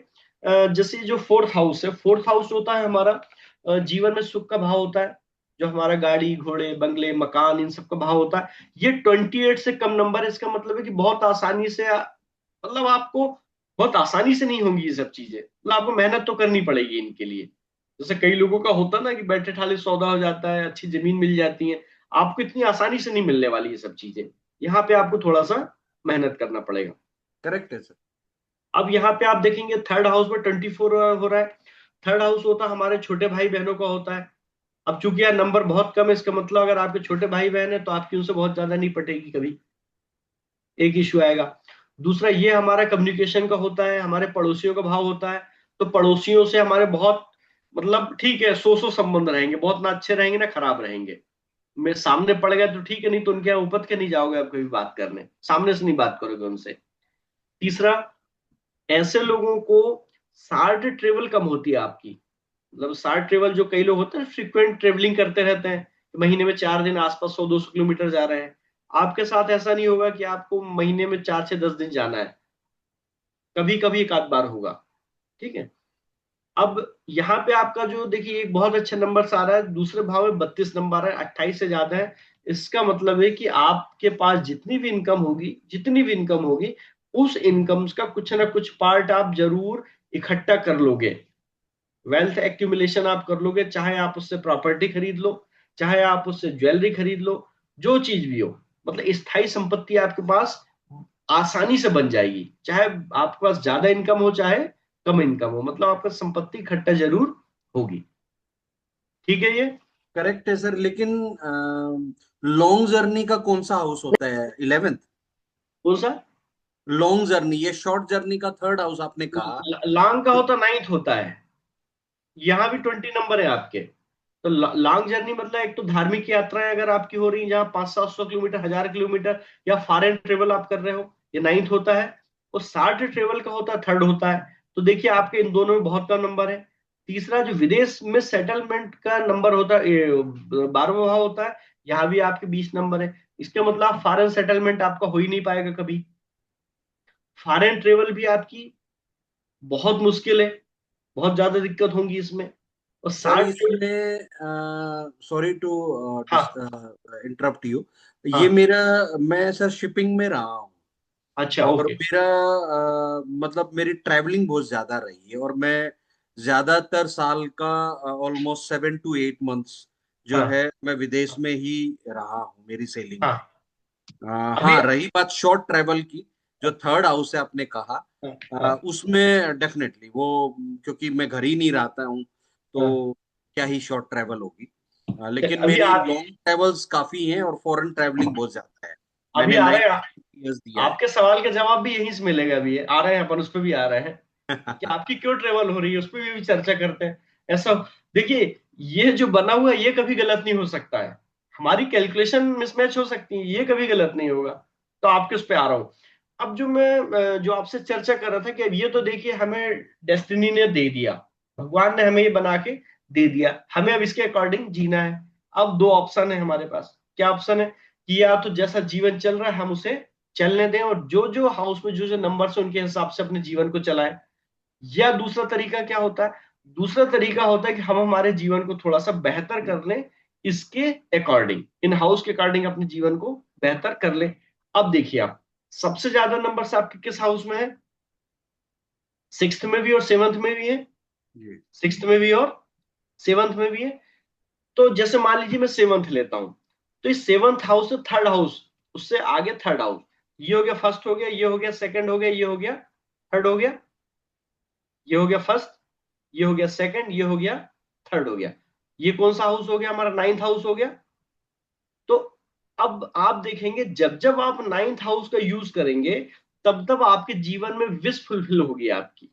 जैसे जो फोर्थ हाउस है, फोर्थ हाउस होता है हमारा जीवन में सुख का भाव होता है, जो हमारा गाड़ी घोड़े बंगले मकान इन सब का भाव होता है। ये 28 से कम नंबर है, इसका मतलब है कि बहुत आसानी से, मतलब आपको बहुत आसानी से नहीं होंगी ये सब चीजें, मतलब आपको मेहनत तो करनी पड़ेगी इनके लिए। जैसे कई लोगों का होता है ना कि बैठे ठाले सौदा हो जाता है, अच्छी जमीन मिल जाती है, आपको इतनी आसानी से नहीं मिलने वाली ये सब चीजें, यहाँ पे आपको थोड़ा सा मेहनत करना पड़ेगा। करेक्ट है सर। अब यहाँ पे आप देखेंगे थर्ड हाउस में 24 हो रहा है। थर्ड हाउस होता है हमारे छोटे भाई बहनों का होता है। अब चूंकि यार नंबर बहुत कम है, इसका मतलब अगर आपके छोटे भाई बहन है तो आपकी उनसे बहुत ज्यादा नहीं पटेगी कभी, एक इश्यू आएगा। दूसरा ये हमारा कम्युनिकेशन का होता है, हमारे पड़ोसियों का भाव होता है। तो पड़ोसियों से हमारे बहुत, मतलब ठीक है, सो संबंध रहेंगे, बहुत ना अच्छे रहेंगे ना खराब रहेंगे, में सामने पड़ गया तो ठीक है, नहीं तो उनके यहाँ उपद के नहीं जाओगे आप कभी बात करने, सामने से नहीं बात करोगे उनसे। तीसरा, ऐसे लोगों को शार्ट ट्रेवल कम होती है आपकी। मतलब शार्ट ट्रेवल जो कई लोग होते हैं फ्रीक्वेंट ट्रेवलिंग करते रहते हैं, महीने में 4 दिन आसपास 100-200 किलोमीटर जा रहे हैं, आपके साथ ऐसा नहीं होगा कि आपको महीने में 4 से 10 दिन जाना है, कभी कभी एक आध बार होगा। ठीक है। अब यहाँ पे आपका जो देखिए एक बहुत अच्छा नंबर आ रहा है, दूसरे भाव में 32 नंबर है, 28 से ज्यादा है। इसका मतलब है कि आपके पास जितनी भी इनकम होगी, जितनी भी इनकम होगी, उस इनकम का कुछ ना कुछ पार्ट आप जरूर इकट्ठा कर लोगे, वेल्थ एक्यूमुलेशन आप कर लोगे, चाहे आप उससे प्रॉपर्टी खरीद लो, चाहे आप उससे ज्वेलरी खरीद लो, जो चीज भी हो, मतलब स्थायी संपत्ति आपके पास आसानी से बन जाएगी, चाहे आपके पास ज्यादा इनकम हो चाहे कम इनकम हो, मतलब आपका संपत्ति इकट्ठा जरूर होगी। ठीक है ये। करेक्ट है सर, लेकिन लॉन्ग जर्नी का कौन सा हाउस होता है? 11th? कौन सा? लॉन्ग जर्नी, ये शॉर्ट जर्नी का थर्ड हाउस आपने कहा। लॉन्ग का होता 9th होता है, यहाँ भी 20 नंबर है आपके। तो लॉन्ग जर्नी मतलब एक तो धार्मिक यात्राएं अगर आपकी हो रही हैं जहाँ 500-700 किलोमीटर, 1000 किलोमीटर, या फॉरेन ट्रेवल आप कर रहे हो, ये 9th होता है। और शार्ट ट्रेवल का होता है 3rd होता है। तो देखिए आपके इन दोनों में बहुत कम नंबर है। तीसरा जो विदेश में सेटलमेंट का नंबर होता है, 12वां भाव होता है, यहाँ भी आपके 20 नंबर है। इसका मतलब फॉरेन सेटलमेंट आपका हो ही नहीं पाएगा कभी, फॉरेन ट्रेवल भी आपकी बहुत मुश्किल है, बहुत ज्यादा दिक्कत होंगी इसमें। और सर शार्ट ट्रेवल। इसमें सॉरी टू हाँ। इंटरप्ट यू, ये हाँ। मेरा, मैं सर शिपिंग में रहा हूँ, अच्छा, और ओके। मेरा मतलब मेरी ट्रैवलिंग बहुत ज्यादा रही है, और मैं ज्यादातर साल का ऑलमोस्ट 7 to 8 months जो हाँ। है मैं विदेश में ही रहा हूँ, मेरी सेलिंग में। हाँ। अभी। हाँ, रही बात शॉर्ट ट्रैवल की, जो थर्ड हाउस है आपने कहा, हाँ। हाँ। उसमें डेफिनेटली वो, क्योंकि मैं घर ही नहीं रहता हूँ, हाँ। तो क्या ही शॉर्ट ट्रैवल होगी। लेकिन अभी मेरी आप, लॉन्ग ट्रैवल्स काफी हैं, और फॉरेन ट्रैवलिंग बहुत ज्यादा है। अभी मैंने आ नाइन रहे हैं ईयर्स दिया है। आपके सवाल का जवाब भी यहीं से मिलेगा। अभी आ रहे हैं अपन, उस पर भी आ रहे हैं कि आपकी क्यों ट्रेवल हो रही है, उस पर भी चर्चा करते हैं। ऐसा देखिए, ये जो बना हुआ है ये कभी गलत नहीं हो सकता है, हमारी कैलकुलेशन मिसमैच हो सकती है, ये कभी गलत नहीं होगा। तो आपके उस पर आ रहा हूँ। अब जो मैं जो आपसे चर्चा कर रहा था कि अब ये तो देखिए हमें डेस्टिनी ने दे दिया, भगवान ने हमें ये बना के दे दिया, हमें अब इसके अकॉर्डिंग जीना है। अब दो ऑप्शन है हमारे पास। क्या ऑप्शन है? कि या तो जैसा जीवन चल रहा है हम उसे चलने दें, और जो जो हाउस में जो जो नंबर है उनके हिसाब से अपने जीवन को चलाएं। या दूसरा तरीका क्या होता है? दूसरा तरीका होता है कि हम हमारे जीवन को थोड़ा सा बेहतर कर लें, इसके अकॉर्डिंग, इन हाउस के अकॉर्डिंग अपने जीवन को बेहतर कर लें। अब देखिए आप, सबसे ज्यादा नंबर से आपके किस हाउस में है? 6th में भी और 7th में भी है। जी। 6th में भी और 7th में भी है। तो जैसे मान लीजिए मैं 7th लेता हूं, तो इस 7th हाउस से 3rd हाउस, उससे आगे 3rd हाउस, ये हो गया फर्स्ट, हो गया ये, हो गया सेकंड, हो गया ये, हो गया थर्ड, हो गया ये, हो गया फर्स्ट, ये हो गया सेकंड, ये हो गया थर्ड, हो गया। ये कौन सा हाउस हो गया? हमारा 9th हाउस हो गया। तो अब आप देखेंगे जब जब आप 9th हाउस का यूज करेंगे, तब तब आपके जीवन में विश फुलफिल होगी आपकी,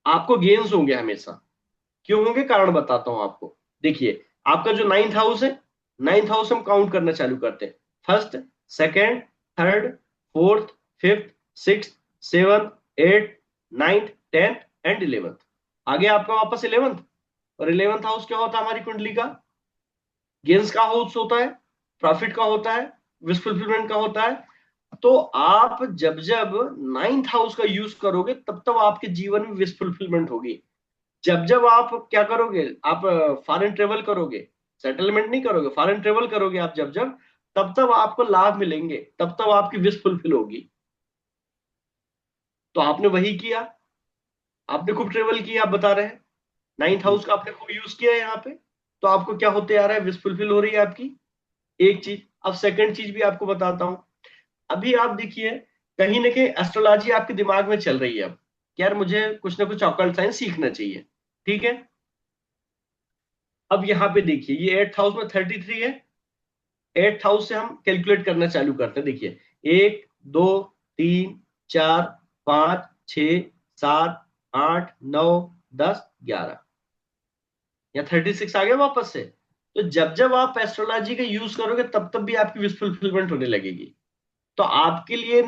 आपको गेन्स होंगे हमेशा। क्यों होंगे? कारण बताता हूं आपको। देखिए, आपका जो 9th हाउस है, 9th हाउस हम काउंट करना चालू करते हैं। First, second, third, fourth, fifth, six, seven, eight, ninth, 10th and 11th। आगे आपका वापस 11th। और 11th हाउस क्या होता है हमारी कुंडली का? गेन्स का हाउस होता है, प्रॉफिट का होता है, विश फुलफिलमेंट का होता है। तो आप जब जब 9th हाउस का यूज करोगे, तब तब आपके जीवन में विश फुलफिलमेंट होगी। जब जब आप क्या करोगे, आप फॉरेन ट्रेवल करोगे, सेटलमेंट नहीं करोगे, फॉरेन ट्रेवल करोगे आप जब जब, तब तब आपको लाभ मिलेंगे, तब तब आपकी विश फुलफिल होगी। तो आपने वही किया, आपने खूब ट्रेवल किया, आप बता रहे हैं 9th हाउस का आपने खूब यूज किया है यहाँ पे। तो आपको क्या होते आ रहा है? विश फुलफिल हो रही है आपकी, एक चीज। अब सेकंड चीज भी आपको बताता हूं। अभी आप देखिए, कहीं ना कहीं एस्ट्रोलॉजी आपके दिमाग में चल रही है अब कि यार मुझे कुछ ना कुछ ऑकल्ट साइंस सीखना चाहिए। ठीक है। अब यहाँ पे देखिए, ये 8th हाउस में 33 है। 8th हाउस से हम कैलकुलेट करना चालू करते हैं। देखिए, 1, 2, 3, 4, 5, 6, 7, 8, 9, 10, 11, या 36 आ गया वापस से। तो जब जब आप एस्ट्रोलॉजी का यूज करोगे तब तब भी आपकी विश फुलफिलमेंट होने लगेगी। तो आपके लिए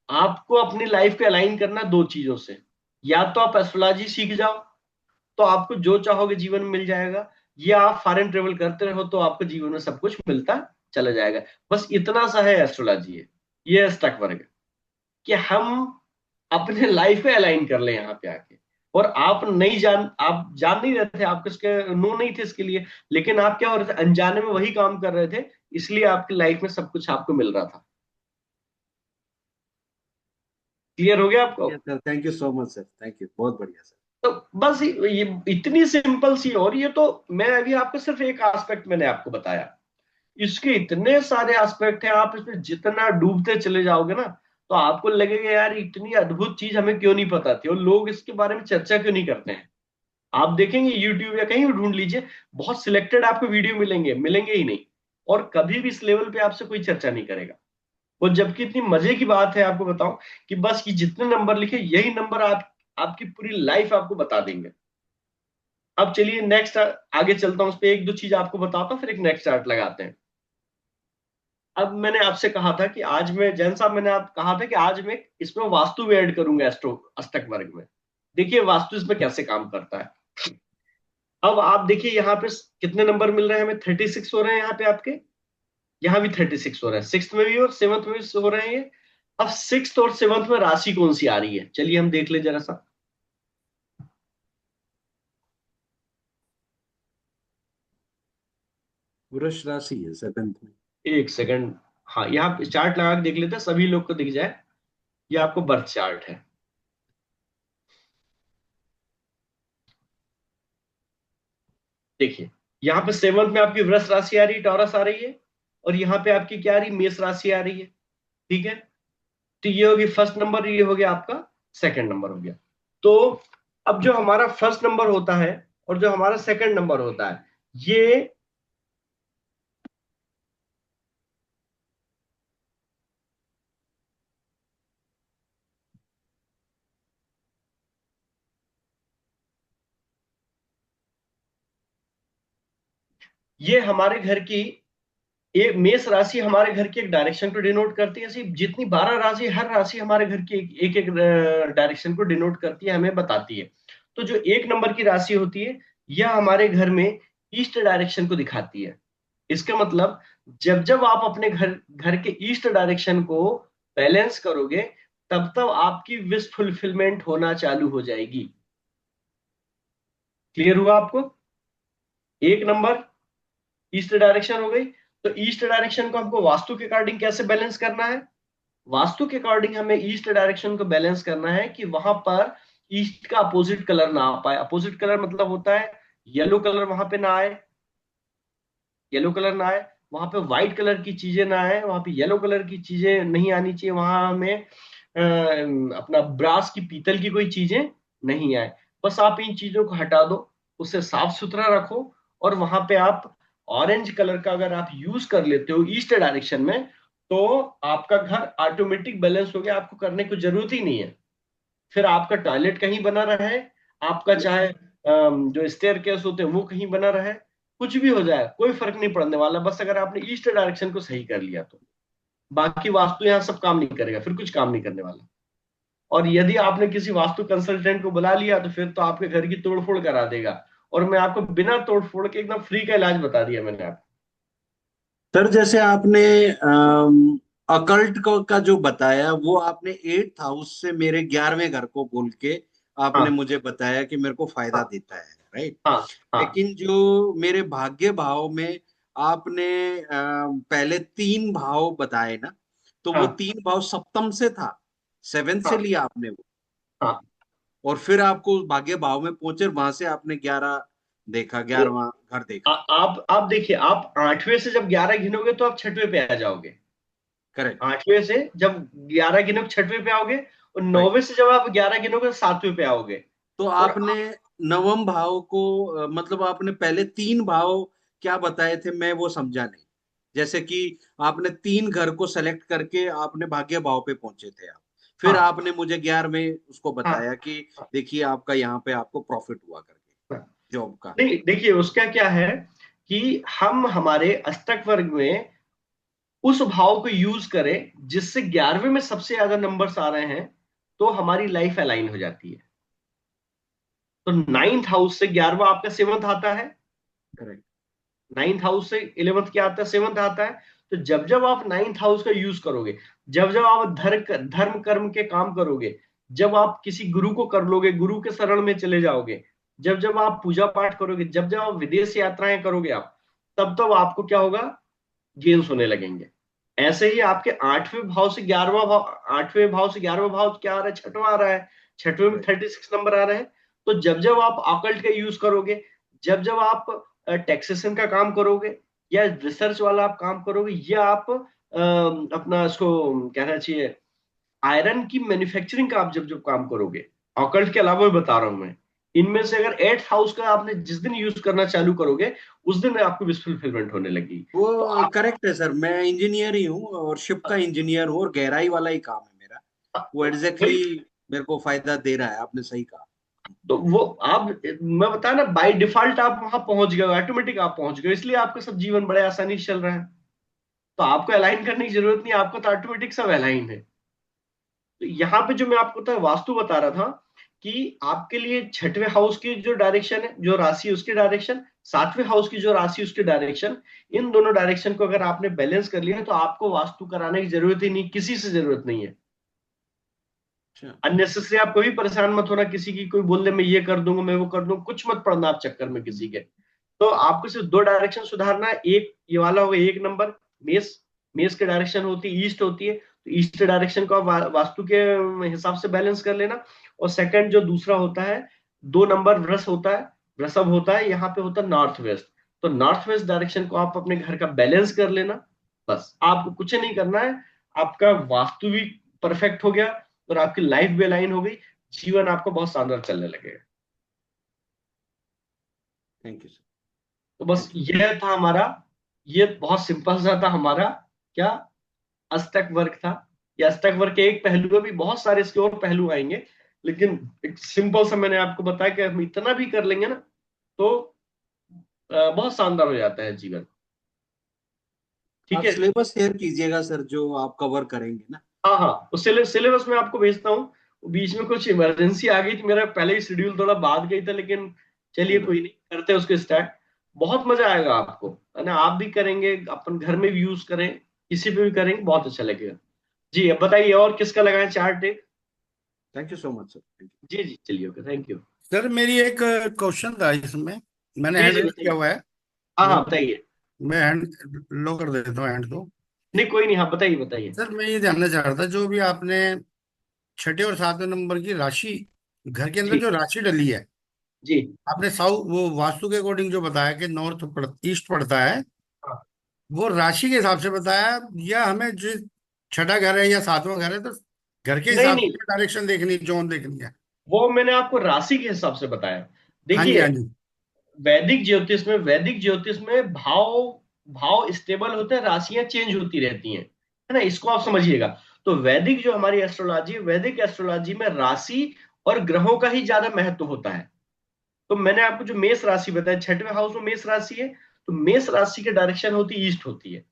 आपको अपनी लाइफ को अलाइन करना दो चीजों से। या तो आप एस्ट्रोलॉजी सीख जाओ, तो आपको जो चाहोगे जीवन में मिल जाएगा। या आप फॉरेन ट्रेवल करते रहो तो आपको जीवन में सब कुछ मिलता चला जाएगा। बस इतना सा है एस्ट्रोलॉजी है, ये है स्टक वर्ग, कि हम अपने लाइफ में अलाइन कर ले यहाँ पे आके। और आप जान नहीं रहे थे, आप किसके नो नहीं थे इसके लिए, लेकिन आप क्या हो रहे थे, अनजाने में वही काम कर रहे थे, इसलिए आपकी लाइफ में सब कुछ आपको मिल रहा था। क्लियर हो गया आपको? Sir thank you so much sir, thank you, बहुत बढ़िया सर। तो बस ये इतनी सिंपल सी, और ये तो मैं अभी आपको सिर्फ एक एस्पेक्ट मैंने आपको बताया, इसके इतने सारे एस्पेक्ट हैं। आप इसमें जितना डूबते चले जाओगे ना, तो आपको लगेगा यार इतनी अद्भुत चीज हमें क्यों नहीं पता थी, और लोग इसके बारे में चर्चा क्यों नहीं करते हैं। आप देखेंगे यूट्यूब या कहीं भी ढूंढ लीजिए, बहुत सिलेक्टेड आपको वीडियो मिलेंगे, मिलेंगे ही नहीं। और कभी भी इस लेवल पे आपसे कोई चर्चा नहीं करेगा। और जबकि इतनी मजे की बात है, आपको बताऊं कि बस ये जितने नंबर लिखे, यही नंबर आपकी पूरी लाइफ आपको बता देंगे। अब चलिए नेक्स्ट आगे चलता हूं, उस पर एक दो चीज आपको बताता हूं, फिर एक नेक्स्ट चार्ट लगाते हैं। अब मैंने आपसे कहा था कि आज मैं, जैन साहब, मैंने आप कहा था कि आज मैं इसमें वास्तु भी ऐड करूंगा एस्ट्रो अष्टक वर्ग में। देखिए वास्तु इसमें कैसे काम करता है। अब आप देखिए यहाँ पे कितने नंबर मिल रहे हैं हमें, 36 हो रहे हैं यहाँ पे आपके। यहाँ भी 36 हो रहा है, सिक्स में भी और सेवंथ में भी हो रहे हैं ये। अब सिक्स और सेवंथ में राशि कौन सी आ रही है, चलिए हम देख ले जरा सा। वृष राशि है सेवेंथ में। एक सेकंड, हाँ यहाँ चार्ट लगा के देख लेते हैं, सभी लोग को दिख जाए। ये आपको बर्थ चार्ट है। देखिए यहाँ पे सेवंथ में आपकी वृष राशि आ रही है, टॉरस आ रही है। और यहाँ पे आपकी क्या आ रही, मेष राशि आ रही है। ठीक है, तो ये होगी फर्स्ट नंबर, ये हो गया आपका सेकंड नंबर हो गया। तो अब जो हमारा फर्स्ट नंबर होता है और जो हमारा सेकंड नंबर होता है, ये हमारे घर की, एक मेष राशि हमारे घर की एक डायरेक्शन को डिनोट करती है। ऐसी जितनी 12 राशि, हर राशि हमारे घर की एक एक डायरेक्शन को डिनोट करती है, हमें बताती है। तो जो एक नंबर की राशि होती है, यह हमारे घर में ईस्ट डायरेक्शन को दिखाती है। इसका मतलब जब जब आप अपने घर घर के ईस्ट डायरेक्शन को बैलेंस करोगे, तब तब आपकी विश फुलफिलमेंट होना चालू हो जाएगी। क्लियर हुआ आपको? एक नंबर ईस्ट डायरेक्शन हो गई। तो ईस्ट डायरेक्शन को हमको वास्तु के अकॉर्डिंग कैसे बैलेंस करना है? वास्तु के अकॉर्डिंग हमें ईस्ट डायरेक्शन को बैलेंस करना है कि वहां पर ईस्ट का अपोजिट कलर ना आ पाए। अपोजिट कलर मतलब होता है येलो कलर वहां पे ना आए, येलो कलर ना आए वहां पे, व्हाइट कलर की चीजें ना आए वहां पे, येलो कलर की चीजें नहीं आनी चाहिए वहां। हमें अपना ब्रास की, पीतल की कोई चीजें नहीं आए। बस आप इन चीजों को हटा दो, उसे साफ सुथरा रखो। और वहां पे आप ऑरेंज कलर का अगर आप यूज कर लेते हो ईस्ट डायरेक्शन में, तो आपका घर ऑटोमेटिक बैलेंस हो गया, आपको करने की जरूरत ही नहीं है। फिर आपका टॉयलेट कहीं बना रहे, आपका चाहे जो स्टेयर केस होते हैं वो कहीं बना रहे, कुछ भी हो जाए कोई फर्क नहीं पड़ने वाला, बस अगर आपने ईस्ट डायरेक्शन को सही कर लिया तो। बाकी वास्तु यहाँ सब काम नहीं करेगा, फिर कुछ काम नहीं करने वाला। और यदि आपने किसी वास्तु कंसल्टेंट को बुला लिया तो फिर तो आपके घर की तोड़फोड़ करा देगा। और मैं आपको बिना तोड़फोड़ के एकदम फ्री का इलाज बता दिया मैंने आपको। सर जैसे आपने अकल्ट का जो बताया, वो आपने 8th हाउस से मेरे 11वें घर को बोल के आपने हाँ मुझे बताया कि मेरे को फायदा हाँ देता है, राइट। हाँ हाँ लेकिन जो मेरे भाग्य भाव में आपने पहले 3 भाव बताए ना, तो वो हाँ 3 भाव सप्तम से था, सेवेंथ से हाँ लिया आपने वो, हाँ। और फिर आपको भाग्य भाव में पहुंचे, वहां से आपने 11 देखा, तो 11वां घर देखा। आप देखिए, आप आठवें से जब 11 गिनोगे तो आप छठवें पे आ जाओगे। करेक्ट। आठवें से जब 11 गिनोगे छठवें पे आओगे, और राइट। नौवें से जब आप 11 गिनोगे तो सातवें पे आओगे। तो और आपने नवम भाव को मतलब आपने पहले 3 भाव क्या बताए थे, मैं वो समझा नहीं। जैसे कि आपने 3 घर को सेलेक्ट करके आपने भाग्य भाव पे पहुंचे थे आप, फिर हाँ आपने मुझे 11वें उसको हाँ बताया कि देखिए आपका यहाँ पे आपको प्रॉफिट हुआ करके हाँ। जॉब का। नहीं देखिए उसका क्या है कि हम हमारे अष्टक वर्ग में उस भाव को यूज करें जिससे 11वें में सबसे ज्यादा नंबर्स आ रहे हैं, तो हमारी लाइफ अलाइन हो जाती है। तो नाइन्थ हाउस से 11वां आपका सेवंथ आता है, करेक्ट। नाइन्थ हाउस से 11th क्या आता है, सेवंथ आता है। तो जब जब आप नाइन्थ हाउस का यूज करोगे, जब जब आप धर्म कर्म के काम करोगे, जब आप किसी गुरु को कर लोगे, गुरु के शरण में चले जाओगे, जब जब आप पूजा पाठ करोगे, जब जब आप विदेश यात्राएं करोगे आप, तब तब आपको क्या होगा, गेन्स होने लगेंगे। ऐसे ही आपके 8वें भाव से 11वां भाव, 8वें भाव से 11वां भाव क्या आ रहा है, छठवां आ रहा है, छठवें में 36 नंबर आ रहे हैं। तो जब जब आप ऑकल्ट का यूज करोगे, जब जब आप टैक्सेशन का काम करोगे, या रिसर्च वाला आप काम करोगे, या आप अपना इसको कहना चाहिए आयरन की मैन्युफैक्चरिंग का आप जब जब काम करोगे, ऑकल्ट के अलावा भी बता रहा हूं मैं, इनमें से अगर 8th हाउस का आपने जिस दिन यूज करना चालू करोगे, उस दिन आपको विश फुलफिलमेंट होने लगी। तो वो आप करेक्ट है सर, मैं इंजीनियर ही हूँ और शिप का इंजीनियर हूँ, और गहराई वाला ही काम है मेरा। वो एग्जैक्टली वही, मेरे को फायदा दे रहा है, आपने सही कहा। तो वो आप, मैं बता ना, बाय डिफॉल्ट आप वहां पहुंच गए, ऑटोमेटिक आप पहुंच गए, इसलिए आपका सब जीवन बड़े आसानी से चल रहा है। तो आपको अलाइन करने की जरूरत नहीं, आपको तो ऑटोमेटिक सब अलाइन है। तो यहाँ पे जो मैं आपको वास्तु बता रहा था, कि आपके लिए छठवें हाउस की जो डायरेक्शन है, जो राशि उसकी डायरेक्शन, सातवें हाउस की जो राशि उसकी डायरेक्शन, इन दोनों डायरेक्शन को अगर आपने बैलेंस कर लिया, तो आपको वास्तु कराने की जरूरत ही नहीं, किसी से जरूरत नहीं है। अच्छा। अननेसेसरी आप कभी परेशान मत होना, किसी की कोई बोल दे मैं ये कर दूंगा, मैं वो कर दूंगा, कुछ मत पड़ना आप चक्कर में किसी के। तो आपको सिर्फ दो डायरेक्शन सुधारना है, एक ये वाला होगा, एक नंबर मेष, मेष की डायरेक्शन होती है ईस्ट होती है, तो ईस्ट डायरेक्शन को आप वास्तु के हिसाब से बैलेंस कर लेना। और सेकंड जो दूसरा होता है, 2 नंबर वृष होता है, वृषभ होता है, यहाँ पे होता है नॉर्थ वेस्ट। तो नॉर्थ वेस्ट डायरेक्शन को आप अपने घर का बैलेंस कर लेना, बस आपको कुछ नहीं करना है। आपका वास्तु भी परफेक्ट हो गया, और आपकी लाइफ भी अलाइन हो गई, जीवन आपको बहुत शानदार चलने लगेगा। Thank you sir. तो बस थैंक यू। यह था हमारा, ये बहुत सिंपल सा था हमारा, क्या, अष्टक वर्ग था। ये अष्टक वर्ग के एक पहलू है, भी बहुत सारे इसके और पहलू आएंगे, लेकिन एक सिंपल सा मैंने आपको बताया कि हम इतना भी कर लेंगे ना, तो बहुत शानदार हो जाता है जीवन। ठीक आप है। सिलेबस शेयर कीजिएगा सर, जो आप कवर करेंगे ना। हाँ हाँ, उस सिलेबस में आपको भेजता हूँ। बीच में कुछ इमरजेंसी आ गई थी, मेरा पहले ही शेड्यूल थोड़ा बाद गई था, लेकिन कोई चलिए बात कोई नहीं, करते हैं उसको स्टार्ट। बहुत मजा आएगा आपको, है ना, आप भी करेंगे, अपन घर में भी यूज करें, किसी पे भी करेंगे, बहुत अच्छा लगेगा। जी अब बताइए, और किसका लगाएं चार्ट एक। Thank you so much sir, thank you. जी जी, चलिए, ओके, थैंक यू। सर मेरी एक क्वेश्चन था इसमें, मैंने जी हैंड जी रेज किया बताइए। हुआ है। हाँ वो हाँ बताइए। मैं हैंड लो कर देता हूँ हैंड को। नहीं कोई नहीं, हाँ बताइए बताइए। सर मैं ये जानना चाह रहा था, जो भी आपने छठे और सातवें नंबर की राशि, घर के अंदर जी जो राशि डली है, जी। आपने साउथ वो वास्तु के अकॉर्डिंग जो बताया कि ईस्ट पड़ता है, हाँ। वो राशि के हिसाब से बताया, या हमें जो छठा घर है या सातवां घर है तो घर के नहीं हिसाब नहीं, से डायरेक्शन देखनी, जोन देखनी है? वो मैंने आपको राशि के हिसाब से बताया। हाँ जी, देखिए, हाँ जी। वैदिक ज्योतिष में भाव, भाव स्टेबल होते हैं, राशियां चेंज होती रहती हैं, है ना, इसको आप समझिएगा। तो वैदिक जो हमारी एस्ट्रोलॉजी, वैदिक एस्ट्रोलॉजी में राशि और ग्रहों का ही ज्यादा महत्व होता है। तो मैंने आपको जो मेष राशि बताया, छठवें हाउस में मेष राशि है, तो मेष राशि की डायरेक्शन होती है ईस्ट होती है,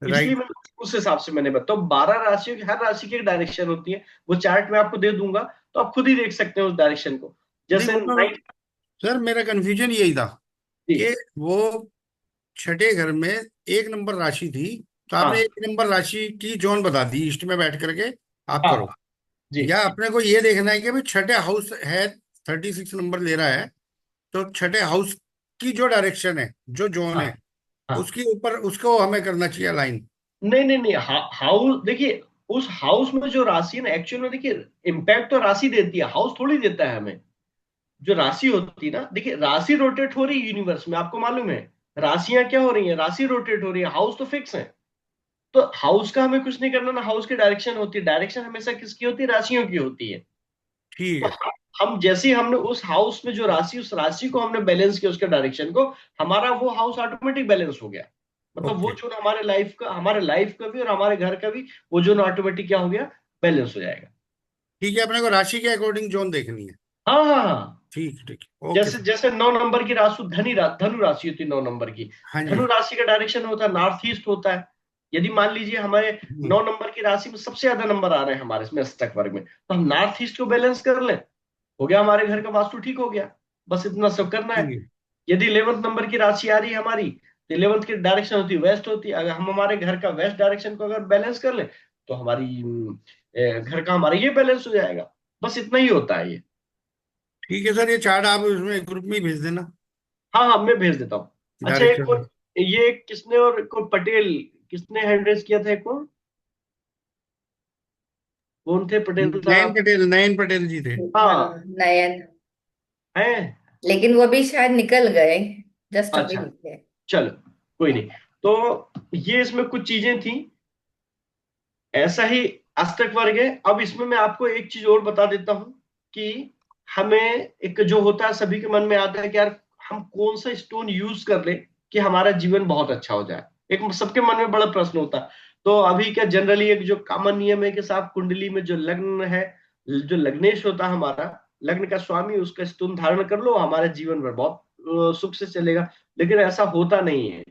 इसलिए राइट। मैंने उस हिसाब से मैंने बताया। तो 12 राशियों की, हर राशि की एक डायरेक्शन होती है, वो चार्ट मैं आपको दे दूंगा, तो आप खुद ही देख सकते हैं उस डायरेक्शन को। नहीं जैसे वो तो नाइट। सर मेरा कंफ्यूजन यही था जी। कि वो छठे घर में एक नंबर राशि थी, तो आपने हाँ एक नंबर राशि की जोन बता दी, ईस्ट में बैठ करके आप हाँ। करो। जी। या अपने को ये देखना है कि भाई छठे हाउस है, 36 नंबर ले रहा है, तो छठे हाउस की जो डायरेक्शन है, जो जोन हाँ है, हाँ। उसके ऊपर उसको हमें करना चाहिए लाइन। नहीं नहीं नहीं, हाउस देखिए, उस हाउस में जो राशि है ना, एक्चुअल में देखिए, इम्पैक्ट तो राशि देती है, हाउस थोड़ी देता है हमें। जो राशि होती है ना, देखिए राशि रोटेट हो रही है यूनिवर्स में, आपको मालूम है, राशियां क्या हो रही हैं, राशि रोटेट हो रही है, हाउस तो फिक्स है। तो हाउस का हमें कुछ नहीं करना ना, हाउस की डायरेक्शन होती है, डायरेक्शन हमेशा किसकी होती है, राशियों की होती है। ठीक तो है। हम जैसे ही हमने उस हाउस में जो राशि, उस राशि को हमने बैलेंस किया, उसके डायरेक्शन को, हमारा वो हाउस ऑटोमेटिक बैलेंस हो गया। मतलब वो ओके। जो हमारे लाइफ का भी और हमारे घर का भी, वो जो ऑटोमेटिक क्या हो गया, बैलेंस हो जाएगा। ठीक है, अपने को राशि के अकॉर्डिंग जोन देखनी है। हाँ हाँ हाँ। ठीक ठीक, ओके जैसे सर। जैसे 9 नंबर की राशि धनु राशि होती है 9 नंबर की। हाँ जी। धनु राशि का डायरेक्शन होता है नॉर्थ ईस्ट होता है। यदि मान लीजिए हमारे हम्म, 9 नंबर की राशि में सबसे ज्यादा नंबर आ रहे हैं हमारे इसमें अष्टक वर्ग में, तो हम नॉर्थ ईस्ट को बैलेंस कर लें, हो गया हमारे घर का वास्तु ठीक हो गया। बस इतना सब करना ठीक है। है। यदि 11th नंबर की राशि आ रही है हमारी, तो 11th की डायरेक्शन होती है वेस्ट होती है। अगर हम हमारे घर का वेस्ट डायरेक्शन को अगर बैलेंस कर लें, तो हमारी घर का हमारा ये बैलेंस हो जाएगा। बस इतना ही होता है ये। ठीक है सर, ये चार्ट आप उसमें ग्रुप में ही भेज देना, हाँ हाँ, मैं भेज देता हूँ। अच्छा, एक डायरेक्शन। और, ये किसने, और कोई पटेल, किसने हैंड रेस किया था, एक और कौन थे पटेल साहब? नयन पटेल जी थे। हाँ, नयन, हैं। लेकिन वो भी शायद निकल गए, जस्ट अभी अच्छा, निकले। चलो, कोई नहीं। तो ये इसमें कुछ चीजें थी, ऐसा ही अष्टक वर्ग है। अब इसमें मैं आपको एक चीज और बता देता हूं कि हमें एक जो होता है, सभी के मन में आता है कि यार हम कौन सा स्टोन यूज कर ले कि हमारा जीवन बहुत अच्छा हो जाए। एक सबके मन में बड़ा प्रश्न होता है। तो अभी क्या जनरली एक जो कॉमन नियम है कि साहब कुंडली में जो लग्न है, जो लग्नेश होता है हमारा, लग्न का स्वामी, उसका स्टोन धारण कर लो, हमारे जीवन भर बहुत सुख से चलेगा। लेकिन ऐसा होता नहीं है,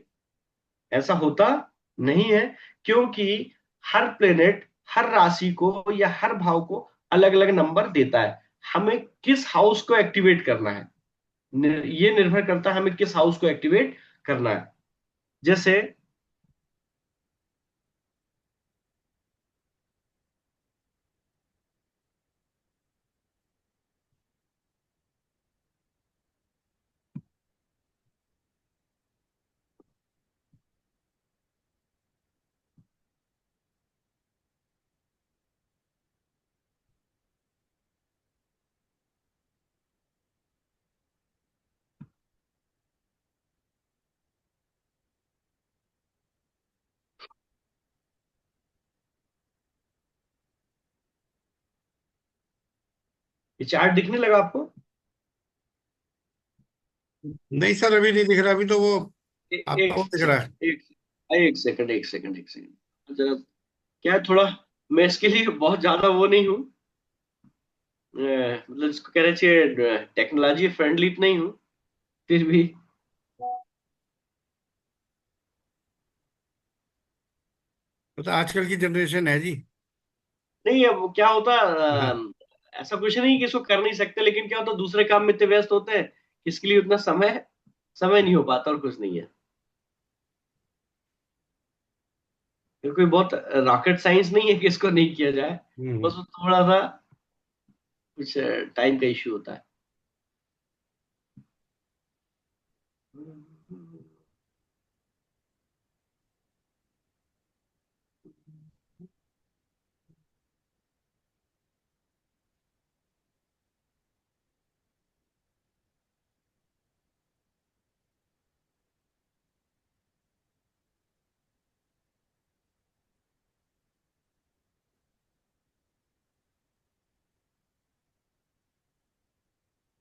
ऐसा होता नहीं है। क्योंकि हर प्लेनेट, हर राशि को या हर भाव को अलग अलग नंबर देता है। हमें किस हाउस को एक्टिवेट करना है, ये निर्भर करता है हमें किस हाउस को एक्टिवेट करना है। जैसे ये चार्ट दिखने लगा आपको? नहीं सर, अभी नहीं दिख रहा, अभी तो वो आपका एक वो दिख रहा है। एक एक सेकंड, एक सेकंड, एक सेकंड जरा। क्या है, थोड़ा मैं इसके लिए बहुत ज्यादा वो नहीं हूँ, मतलब इसको कह रहे चाहिए टेक्नोलॉजी फ्रेंडली नहीं हूँ, फिर भी। तो आजकल की जनरेशन है जी। नहीं, अब क्या होता है, हाँ। ऐसा कुछ नहीं कि इसको कर नहीं सकते, लेकिन क्या होता है दूसरे काम में इतने व्यस्त होते हैं कि इसके लिए उतना समय समय नहीं हो पाता, और कुछ नहीं है। ये कोई बहुत रॉकेट साइंस नहीं है कि इसको नहीं किया जाए। हम्म। बस वो थोड़ा सा कुछ टाइम का इश्यू होता है।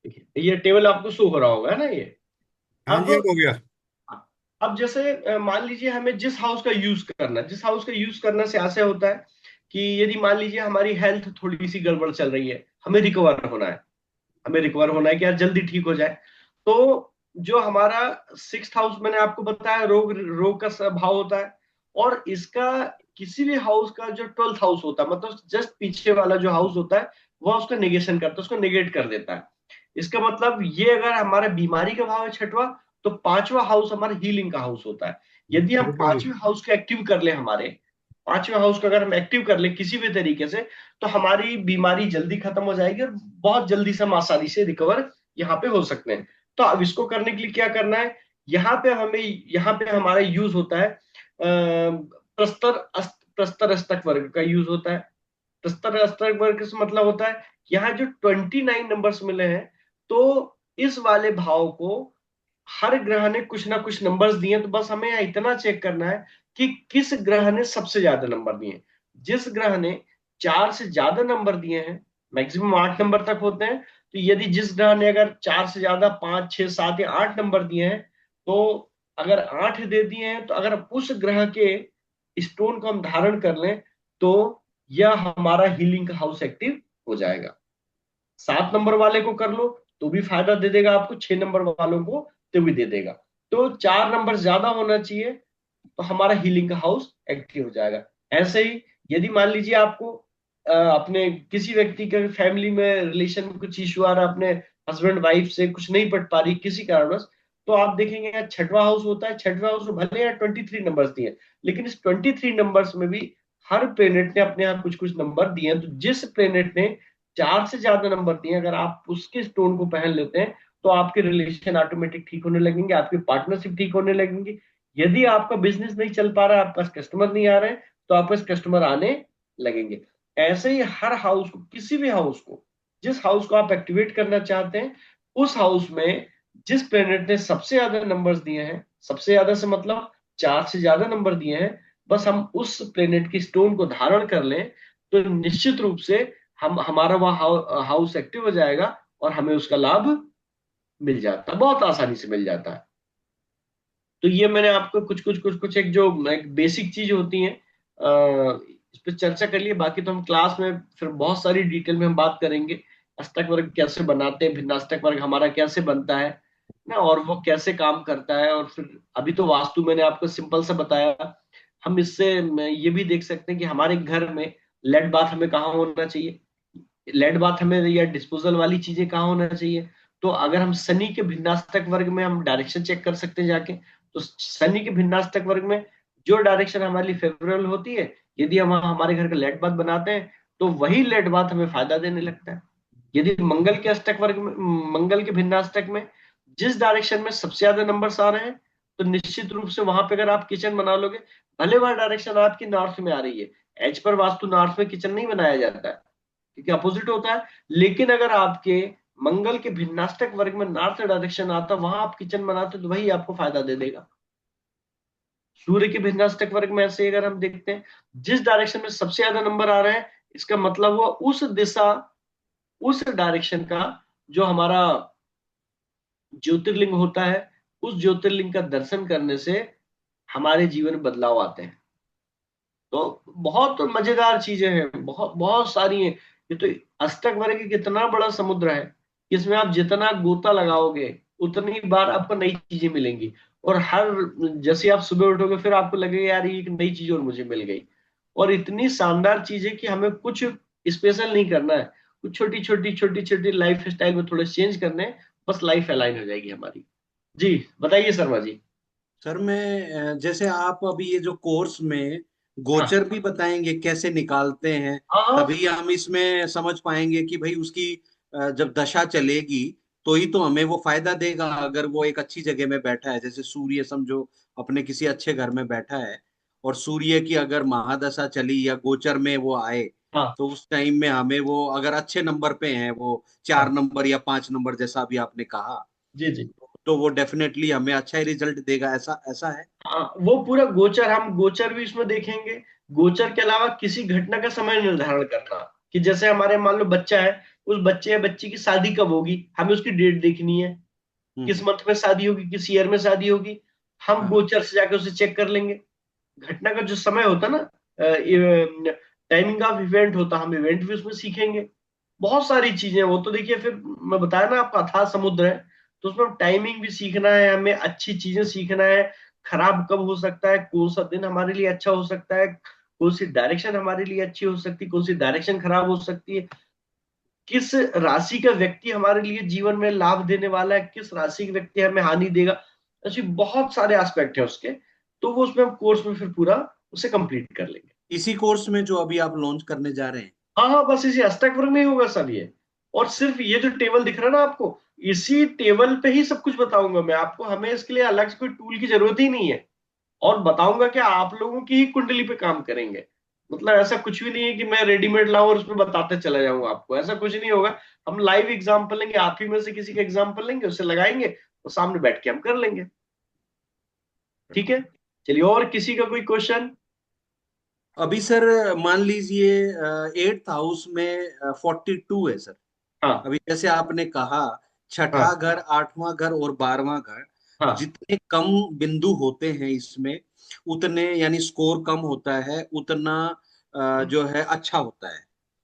देखिए, ये टेबल आपको शो हो रहा होगा, है ना ये? हाँ अब जी, अब हो गया। अब जैसे मान लीजिए हमें जिस हाउस का यूज करना है, जिस हाउस का यूज करने से ऐसे होता है कि यदि मान लीजिए हमारी हेल्थ थोड़ी सी गड़बड़ चल रही है, हमें रिकवर होना है, हमें रिकवर होना है कि यार जल्दी ठीक हो जाए। तो जो हमारा 6th हाउस मैंने आपको बताया, रोग रोग का भाव होता है। और इसका किसी भी हाउस का जो 12th हाउस होता है, मतलब जस्ट पीछे वाला जो हाउस होता है, वह उसका नेगेशन करता है, उसको नेगेट कर देता है। इसका मतलब ये, अगर हमारा बीमारी का भाव है 6वां, तो 5वां हाउस हमारा हीलिंग का हाउस होता है। यदि हम बिल्कुल। 5वें हाउस को एक्टिव कर ले, हमारे 5वें हाउस को अगर हम एक्टिव कर ले किसी भी तरीके से, तो हमारी बीमारी जल्दी खत्म हो जाएगी और बहुत जल्दी से हम आसानी से रिकवर यहाँ पे हो सकते हैं। तो अब इसको करने के लिए क्या करना है, यहाँ पे हमारा यूज होता है प्रस्तर अष्टक वर्ग का यूज होता है। प्रस्तर अष्टक वर्ग से मतलब होता है, यहाँ जो 29 नंबर्स मिले हैं, तो इस वाले भाव को हर ग्रह ने कुछ ना कुछ नंबर्स दिए हैं। तो बस हमें यहाँ इतना चेक करना है कि किस ग्रह ने सबसे ज्यादा नंबर दिए हैं। जिस ग्रह ने 4 से ज्यादा नंबर दिए हैं, मैक्सिमम 8 नंबर तक होते हैं, तो यदि जिस ग्रह ने अगर 4 से ज्यादा 5, 6, 7 या 8 नंबर दिए हैं, तो अगर 8 दे दिए हैं, तो अगर उस ग्रह के स्टोन को हम धारण कर लें, तो यह हमारा हीलिंग का हाउस एक्टिव हो जाएगा। 7 नंबर वाले को कर लो, तो भी फायदा दे देगा आपको, 6 नंबर वालों को तो भी दे देगा। तो 4 नंबर ज्यादा होना चाहिए, तो हमारा हीलिंग का हाउस एक्टिव हो जाएगा। ऐसे ही यदि मान लीजिए आपको अपने किसी व्यक्ति के फैमिली में रिलेशन में कुछ इशू आ रहा है, अपने हस्बैंड वाइफ से कुछ नहीं पट पा रही किसी कारणवश, तो आप देखेंगे यार छठवां हाउस होता है, छठवां हाउस में भले यार 23 नंबर्स दिए, लेकिन इस 23 नंबर्स में भी हर प्लेनेट ने अपने यहाँ कुछ कुछ नंबर दिए हैं। तो जिस प्लेनेट ने 4 से ज्यादा नंबर दिए, अगर आप उसके स्टोन को पहन लेते हैं, तो आपके रिलेशन ऑटोमेटिक ठीक होने लगेंगे, आपकी पार्टनरशिप ठीक होने लगेंगी। यदि आपका बिजनेस नहीं चल पा रहा है, आपके पास कस्टमर नहीं आ रहे हैं, तो आपके पास कस्टमर आने लगेंगे। ऐसे ही हर हाउस को, किसी भी हाउस को, जिस हाउस को आप एक्टिवेट करना चाहते हैं, उस हाउस में जिस प्लेनेट ने सबसे ज्यादा नंबर्स दिए हैं, सबसे ज्यादा से मतलब 4 से ज्यादा नंबर दिए हैं, बस हम उस प्लेनेट की स्टोन को धारण कर लें, तो निश्चित रूप से हम हमारा वह हाउस एक्टिव हो जाएगा और हमें उसका लाभ मिल जाता है, बहुत आसानी से मिल जाता है। तो ये मैंने आपको कुछ एक जो एक बेसिक चीज होती है इस पर चर्चा कर लिए। बाकी तो हम क्लास में फिर बहुत सारी डिटेल में हम बात करेंगे, अष्टक वर्ग कैसे बनाते हैं, भिन्नाष्टक वर्ग हमारा कैसे बनता है ना, और वो कैसे काम करता है। और फिर अभी तो वास्तु मैंने आपको सिंपल सा बताया, हम इससे ये भी देख सकते हैं कि हमारे घर में लेड बाथ हमें कहाँ होना चाहिए, लेड बाथ हमें या डिस्पोजल वाली चीजें कहाँ होना चाहिए। तो अगर हम शनि के भिन्नाष्टक वर्ग में हम डायरेक्शन चेक कर सकते हैं जाके, तो शनि के भिन्नाष्टक वर्ग में जो डायरेक्शन हमारे लिए फेवरेबल होती है, यदि हम हमारे घर का लेड बाथ बनाते हैं, तो वही लेड बाथ हमें फायदा देने लगता है। यदि मंगल के अष्टक वर्ग में, मंगल के भिन्नाष्टक में जिस डायरेक्शन में सबसे ज्यादा नंबर आ रहे हैं, तो निश्चित रूप से वहां पे अगर आप किचन बना लोगे, भले वह डायरेक्शन आपकी नॉर्थ में आ रही है, एज पर वास्तु नॉर्थ में किचन नहीं बनाया जाता है क्योंकि अपोजिट होता है, लेकिन अगर आपके मंगल के भिन्नाष्टक वर्ग में नॉर्थ डायरेक्शन आता, वहां आप किचन बनाते, तो वही आपको फायदा दे देगा। सूर्य के भिन्नाष्टक वर्ग में ऐसे अगर हम देखते हैं, जिस डायरेक्शन में सबसे ज्यादा नंबर आ रहे हैं, इसका मतलब हुआ उस दिशा, उस डायरेक्शन का जो हमारा ज्योतिर्लिंग होता है, उस ज्योतिर्लिंग का दर्शन करने से हमारे जीवन में बदलाव आते हैं। तो बहुत मजेदार चीजें हैं, बहुत बहुत सारी हैं। ये तो अष्टक वर्ग एक इतना बड़ा समुद्र है, इसमें आप जितना गोता लगाओगे उतनी बार आपको नई चीजें मिलेंगी। और हर जैसे आप सुबह उठोगे, फिर आपको लगेगा यार ये एक नई चीज और मुझे मिल गई। और इतनी शानदार चीज है कि हमें कुछ स्पेशल नहीं करना है, कुछ छोटी छोटी लाइफ स्टाइल में थोड़े चेंज करने हैं, बस लाइफ अलाइन हो जाएगी हमारी। जी बताइए शर्मा जी। सर मैं जैसे आप अभी ये जो कोर्स में हाँ गोचर भी बताएंगे कैसे निकालते हैं, हाँ हाँ। तभी हम इसमें समझ पाएंगे कि भाई उसकी जब दशा चलेगी तो ही तो हमें वो फायदा देगा। अगर वो एक अच्छी जगह में बैठा है, जैसे सूर्य समझो अपने किसी अच्छे घर में बैठा है, और सूर्य की अगर महादशा चली या गोचर में वो आए, हाँ तो उस टाइम में हमें वो अगर अच्छे नंबर पे हैं, वो 4 नंबर या 5 नंबर जैसा अभी आपने कहा, जी जी। तो वो डेफिनेटली हमें अच्छा ही रिजल्ट देगा, ऐसा ऐसा है। हाँ, वो पूरा गोचर, हम गोचर भी इसमें देखेंगे। गोचर के अलावा किसी घटना का समय निर्धारण करना, कि जैसे हमारे मान लो बच्चा है, उस बच्चे या बच्ची की शादी कब होगी, हमें उसकी डेट देखनी है, किस हम्म। मंथ में शादी होगी, किस ईयर में शादी होगी, हम हाँ। गोचर से जाके उसे चेक कर लेंगे। घटना का जो समय होता है ना, टाइमिंग ऑफ इवेंट होता, हम इवेंट भी उसमें सीखेंगे। बहुत सारी चीजें, वो तो देखिए फिर मैं बताया ना आपका अथाह समुद्र है, तो उसमें टाइमिंग भी सीखना है, हमें अच्छी चीजें सीखना है, खराब कब हो सकता है, कौन सा दिन हमारे लिए अच्छा हो सकता है, कौन सी डायरेक्शन हमारे लिए अच्छी हो सकती है, कौन सी डायरेक्शन खराब हो सकती है, किस राशि का व्यक्ति हमारे लिए जीवन में लाभ देने वाला है, किस राशि का व्यक्ति हमें हानि देगा। ऐसे बहुत सारे एस्पेक्ट है उसके, तो वो उसमें हम कोर्स में फिर पूरा उसे कंप्लीट कर लेंगे। इसी कोर्स में जो अभी आप लॉन्च करने जा रहे हैं। हाँ हाँ, बस इसी अष्टक वर्ग में ही होगा सब ये। और सिर्फ ये जो टेबल दिख रहा है ना आपको, इसी टेबल पे ही सब कुछ बताऊंगा मैं आपको, हमें इसके लिए अलग से कोई टूल की जरूरत ही नहीं है। और बताऊंगा कि आप लोगों की ही कुंडली पे काम करेंगे। मतलब ऐसा कुछ भी नहीं है कि मैं रेडीमेड लाऊं और उसमें बताते चला जाऊंगा आपको, ऐसा कुछ नहीं होगा। हम लाइव एग्जांपल लेंगे, आप ही में से किसी का एग्जांपल लेंगे, उसे लगाएंगे, तो सामने बैठ के हम कर लेंगे। ठीक है, चलिए, और किसी का कोई क्वेश्चन? अभी सर मान लीजिए 8th हाउस में 42 है सर। हाँ अभी जैसे आपने कहा, छठा हाँ घर, 8वां घर और 12वां घर, हाँ जितने कम बिंदु होते हैं इसमें, उतने यानी स्कोर कम होता है, उतना जो है अच्छा होता है,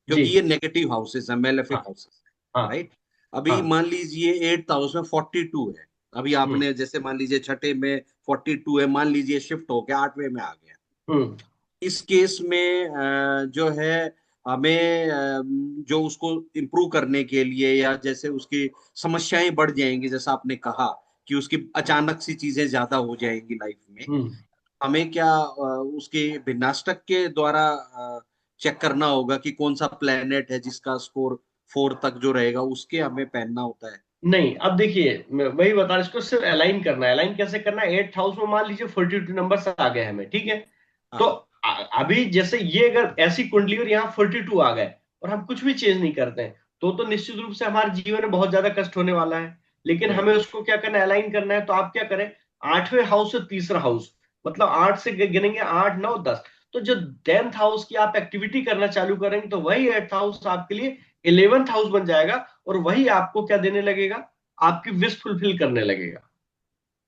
क्योंकि जी। ये नेगेटिव हाउसेस है, मेलेफिक हाँ हाउसेस है, हाँ राइट। अभी हाँ। मान लीजिए 8th हाउस में 42 है, अभी हम्म। आपने जैसे मान लीजिए छठे में 42 है, मान लीजिए शिफ्ट हो गया 8वें में आ गया। हम्म। इस केस में जो है हमें जो उसको इम्प्रूव करने के लिए या जैसे उसकी समस्याएं बढ़ जाएंगी, जैसा आपने कहा कि उसकी अचानक सी चीजें ज्यादा हो जाएंगी लाइफ में, हम्म। हमें क्या उसके भिन्नाष्टक के द्वारा चेक करना होगा कि कौन सा प्लेनेट है जिसका स्कोर 4 तक जो रहेगा उसके हमें पहनना होता है। नहीं, अब देखिए मैं वही बता रहा हूं, इसको सिर्फ अलाइन करना है। अलाइन कैसे करना है? 8th हाउस में मान लीजिए 42 नंबर आ गए हमें, ठीक है। तो हाँ। अभी जैसे ये अगर ऐसी कुंडली और यहाँ 42 आ गए और हम कुछ भी चेंज नहीं करते हैं, तो निश्चित रूप से हमारे जीवन में बहुत ज्यादा कष्ट होने वाला है। लेकिन राइट। हमें उसको क्या करना है? अलाइन करना है। तो आप क्या करें? 8वें हाउस से तीसरा हाउस, मतलब 8 से गिनेंगे, 8 9 10। तो जो 10th हाउस की आप एक्टिविटी करना चालू करेंगे, तो वही 8th हाउस आपके लिए 11th हाउस बन जाएगा। और वही आपको क्या देने लगेगा? आपकी विश फुलफिल करने लगेगा।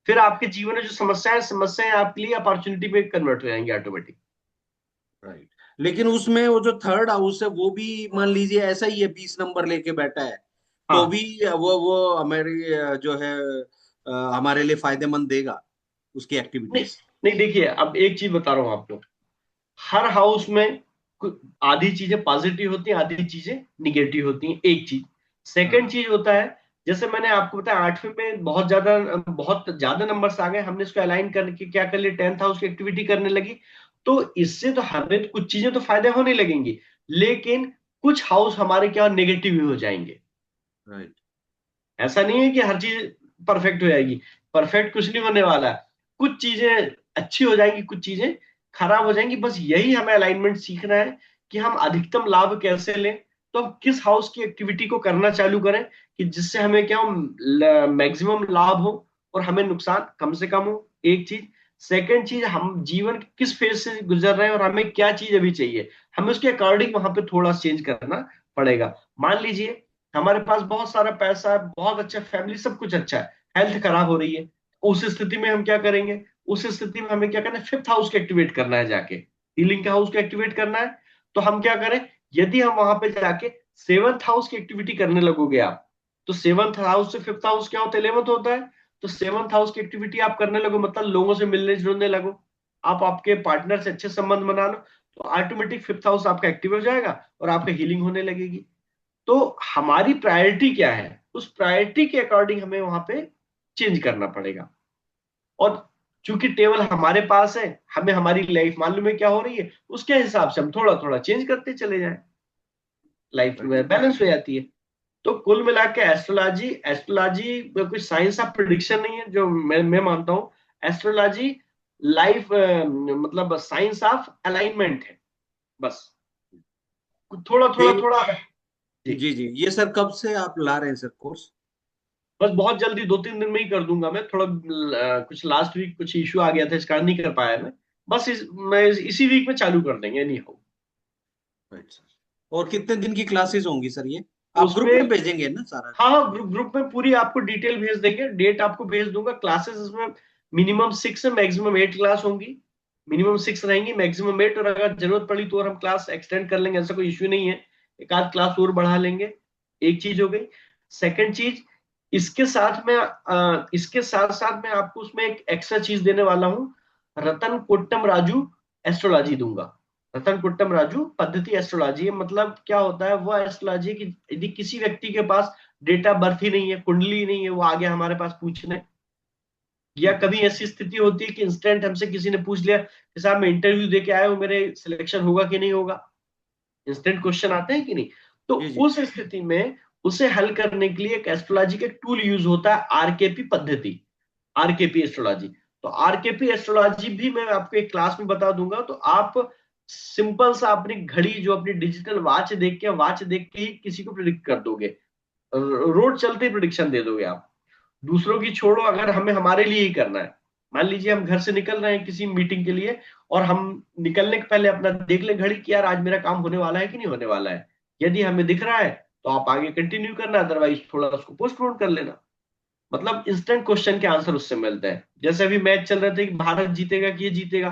फिर आपके जीवन में जो समस्याएं समस्याएं आपके लिए अपॉर्चुनिटी पे कन्वर्ट हो जाएंगी ऑटोमेटिक। राइट। लेकिन उसमें वो जो 3rd हाउस है वो भी मान लीजिए ऐसा ही है, 20 नंबर लेके बैठा है, तो भी हाँ। वो हमारी जो है हमारे लिए फायदेमंद देगा उसकी नहीं, एक्टिविटीज। नहीं, देखिए अब एक चीज बता रहा हूं आपको। हर हाउस में आधी चीजें पॉजिटिव होती हैं, आधी चीजें निगेटिव होती हैं, एक चीज। सेकंड हाँ। चीज होता है, जैसे मैंने आपको बताया 8वें में बहुत ज्यादा नंबर्स आ गए, हमने इसको अलाइन करके क्या कर लिया? 10th हाउस की एक्टिविटी करने लगी। तो इससे तो हमें तो कुछ चीजें तो फायदे होने लगेंगी, लेकिन कुछ हाउस हमारे क्या नेगेटिव भी हो जाएंगे। राइट। ऐसा नहीं है कि हर चीज परफेक्ट हो जाएगी। परफेक्ट कुछ नहीं होने वाला है। कुछ चीजें अच्छी हो जाएंगी, कुछ चीजें खराब हो जाएंगी। बस यही हमें अलाइनमेंट सीखना है कि हम अधिकतम लाभ कैसे लें। तो हम किस हाउस की एक्टिविटी को करना चालू करें कि जिससे हमें क्या हो, मैक्सिमम लाभ हो और हमें नुकसान कम से कम हो, एक चीज। सेकंड चीज, हम जीवन के किस फेज से गुजर रहे हैं और हमें क्या चीज अभी चाहिए, हमें उसके अकॉर्डिंग वहां पे थोड़ा चेंज करना पड़ेगा। मान लीजिए हमारे पास बहुत सारा पैसा है, बहुत अच्छा फैमिली, सब कुछ अच्छा है, हेल्थ खराब हो रही है। उस स्थिति में हम क्या करेंगे? उस स्थिति में हमें क्या करना है? 5th हाउस को एक्टिवेट करना है, जाके हीलिंग के हाउस को एक्टिवेट करना है। तो हम क्या करें? यदि हम वहां पे जाके 7th हाउस की एक्टिविटी करने लगोगे आप, तो 7th हाउस से 5th हाउस क्या होता है? 11th होता है। तो 7th हाउस की एक्टिविटी आप करने लगो, मतलब लोगों से मिलने जुलने लगो, आप आपके पार्टनर से अच्छे संबंध बना लो, तो ऑटोमेटिक 5th हाउस आपका एक्टिव हो जाएगा और आपका हीलिंग होने लगेगी। तो हमारी प्रायोरिटी क्या है, उस प्रायोरिटी के अकॉर्डिंग हमें वहां पे चेंज करना पड़ेगा। और चूंकि टेबल हमारे पास है, हमें हमारी लाइफ मालूम है क्या हो रही है, उसके हिसाब से हम थोड़ा थोड़ा चेंज करते चले जाएं, लाइफ में बैलेंस हो जाती है। तो कुल मिला के एस्ट्रोलॉजी एस्ट्रोलॉजी कोई साइंस ऑफ प्रिडिक्शन नहीं है, जो मैं मानता हूं। एस्ट्रोलॉजी लाइफ मतलब साइंस ऑफ अलाइनमेंट है, बस। थोड़ा थोड़ा ये थोड़ा। जी। जी जी, ये सर कब से आप ला रहे हैं सर कोर्स? बस बहुत जल्दी 2-3 दिन में ही कर दूंगा मैं। थोड़ा कुछ लास्ट वीक कुछ इशू आ गया था, इस कारण नहीं कर पाया मैं। बस इसी वीक में चालू कर देंगे एनी हाउ। अच्छा। और कितने दिन की क्लासेस होंगी सर ये? आप ग्रुप उसमें में भेजेंगे ना सारा? हाँ हाँ, ग्रुप ग्रुप में पूरी आपको डिटेल भेज देंगे, डेट आपको भेज दूंगा। क्लासेस इसमें मिनिमम 6 है, मैक्सिमम 8 क्लास होंगी। मिनिमम 6 रहेंगी, मैक्सिमम 8, और अगर जरूरत पड़ी तो और हम क्लास एक्सटेंड कर लेंगे, ऐसा कोई इश्यू नहीं है। एक आध क्लास और बढ़ा लेंगे। एक चीज हो गई। सेकंड चीज, इसके साथ साथ मैं आपको उसमें एक एक्स्ट्रा चीज देने वाला हूँ। रतन कोट्टम राजू एस्ट्रोलॉजी दूंगा। रतन कुट्टम राजू पद्धति एस्ट्रोलॉजी, मतलब क्या होता है? वो एस्ट्रोलॉजी की यदि किसी व्यक्ति के पास डेट ऑफ बर्थ ही नहीं है, कुंडली नहीं है, वो आ गया हमारे पास पूछने, या कभी ऐसी स्थिति होती है कि इंस्टेंट हमसे किसी ने पूछ लिया कि साहब मैं इंटरव्यू दे के आया हूं, मेरे सिलेक्शन होगा कि नहीं होगा। इंस्टेंट क्वेश्चन आते हैं कि नहीं? तो जी जी। उस स्थिति में उसे हल करने के लिए एक एस्ट्रोलॉजी का टूल यूज होता है, आरकेपी पद्धति, आरकेपी एस्ट्रोलॉजी। तो आरकेपी एस्ट्रोलॉजी भी मैं आपको एक क्लास में बता दूंगा। तो आप सिंपल सा अपनी घड़ी, जो अपनी डिजिटल वॉच देख के ही किसी को प्रिडिक्ट कर दोगे। रोड चलते प्रिडिक्शन दे दोगे आप। दूसरों की छोड़ो, अगर हमें हमारे लिए ही करना है, मान लीजिए हम घर से निकल रहे हैं किसी मीटिंग के लिए, और हम निकलने के पहले अपना देख ले घड़ी कि यार आज मेरा काम होने वाला है कि नहीं होने वाला है। यदि हमें दिख रहा है तो आप आगे कंटिन्यू करना, अदरवाइज थोड़ा उसको पोस्टपोन कर लेना। मतलब इंस्टेंट क्वेश्चन के आंसर उससे मिलते हैं। जैसे अभी मैच चल रहे थे कि भारत जीतेगा कि ये जीतेगा,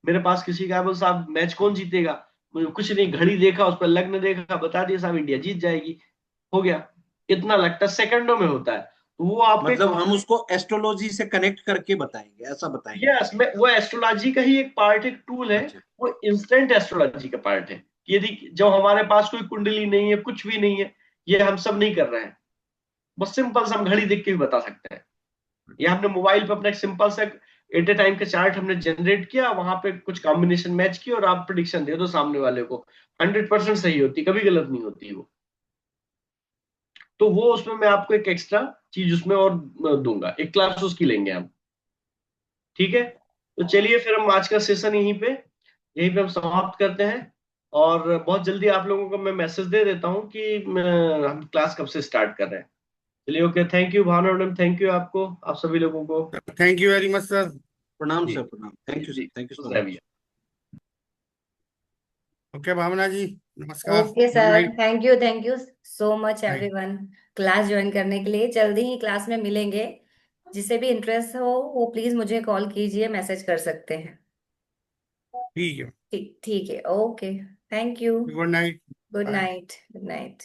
मेरे पास किसी का बोल साहब मैच कौन जीतेगा, मुझे कुछ नहीं, घड़ी देखा, उस पर लग्न देखा, बता दिया साहब इंडिया जीत जाएगी, हो गया। कितना लगता है, सेकंडों में होता है। तो वो आपको मतलब हम उसको एस्ट्रोलॉजी से कनेक्ट करके बताएंगे, ऐसा बताएंगे? यस, मैं वो एस्ट्रोलॉजी का ही एक पार्ट, एक टूल है। अच्छा। वो इंस्टेंट एस्ट्रोलॉजी का पार्ट है। यदि जब हमारे पास कोई कुंडली नहीं है, कुछ भी नहीं है, ये हम सब नहीं कर रहे हैं, बस सिंपल सा हम घड़ी देख के भी बता सकते हैं। या हमने मोबाइल पे अपना एक सिंपल सा एट ए टाइम का चार्ट हमने जनरेट किया, वहां पे कुछ कॉम्बिनेशन मैच किया और आप प्रिडिक्शन दे दो सामने वाले को, 100% सही होती, कभी गलत नहीं होती वो। तो वो उसमें मैं आपको एक एक्स्ट्रा चीज उसमें और दूंगा, एक क्लास उसकी लेंगे हम। ठीक है, तो चलिए फिर हम आज का सेशन यहीं पे हम समाप्त करते हैं। और बहुत जल्दी आप लोगों को मैं मैसेज दे देता हूँ कि हम क्लास कब से स्टार्ट कर रहे हैं। चलिए, okay, thank you Bhavna madam, thank you आपको, आप सभी लोगों को। Thank you very much sir. प्रणाम जी सर, प्रणाम। जी थैंक यू जी, सर, थैंक यू खुश सो रहिए मच। भैया। ओके भावना जी, नमस्कार, okay good sir, night. Thank you so much everyone, class join करने के लिए। जल्दी ही क्लास में मिलेंगे। जिसे भी इंटरेस्ट हो वो प्लीज मुझे कॉल कीजिए, मैसेज कर सकते हैं। ठीक है, ठीक ठीक है, okay, thank you. Good night. Goodbye. Night, good night.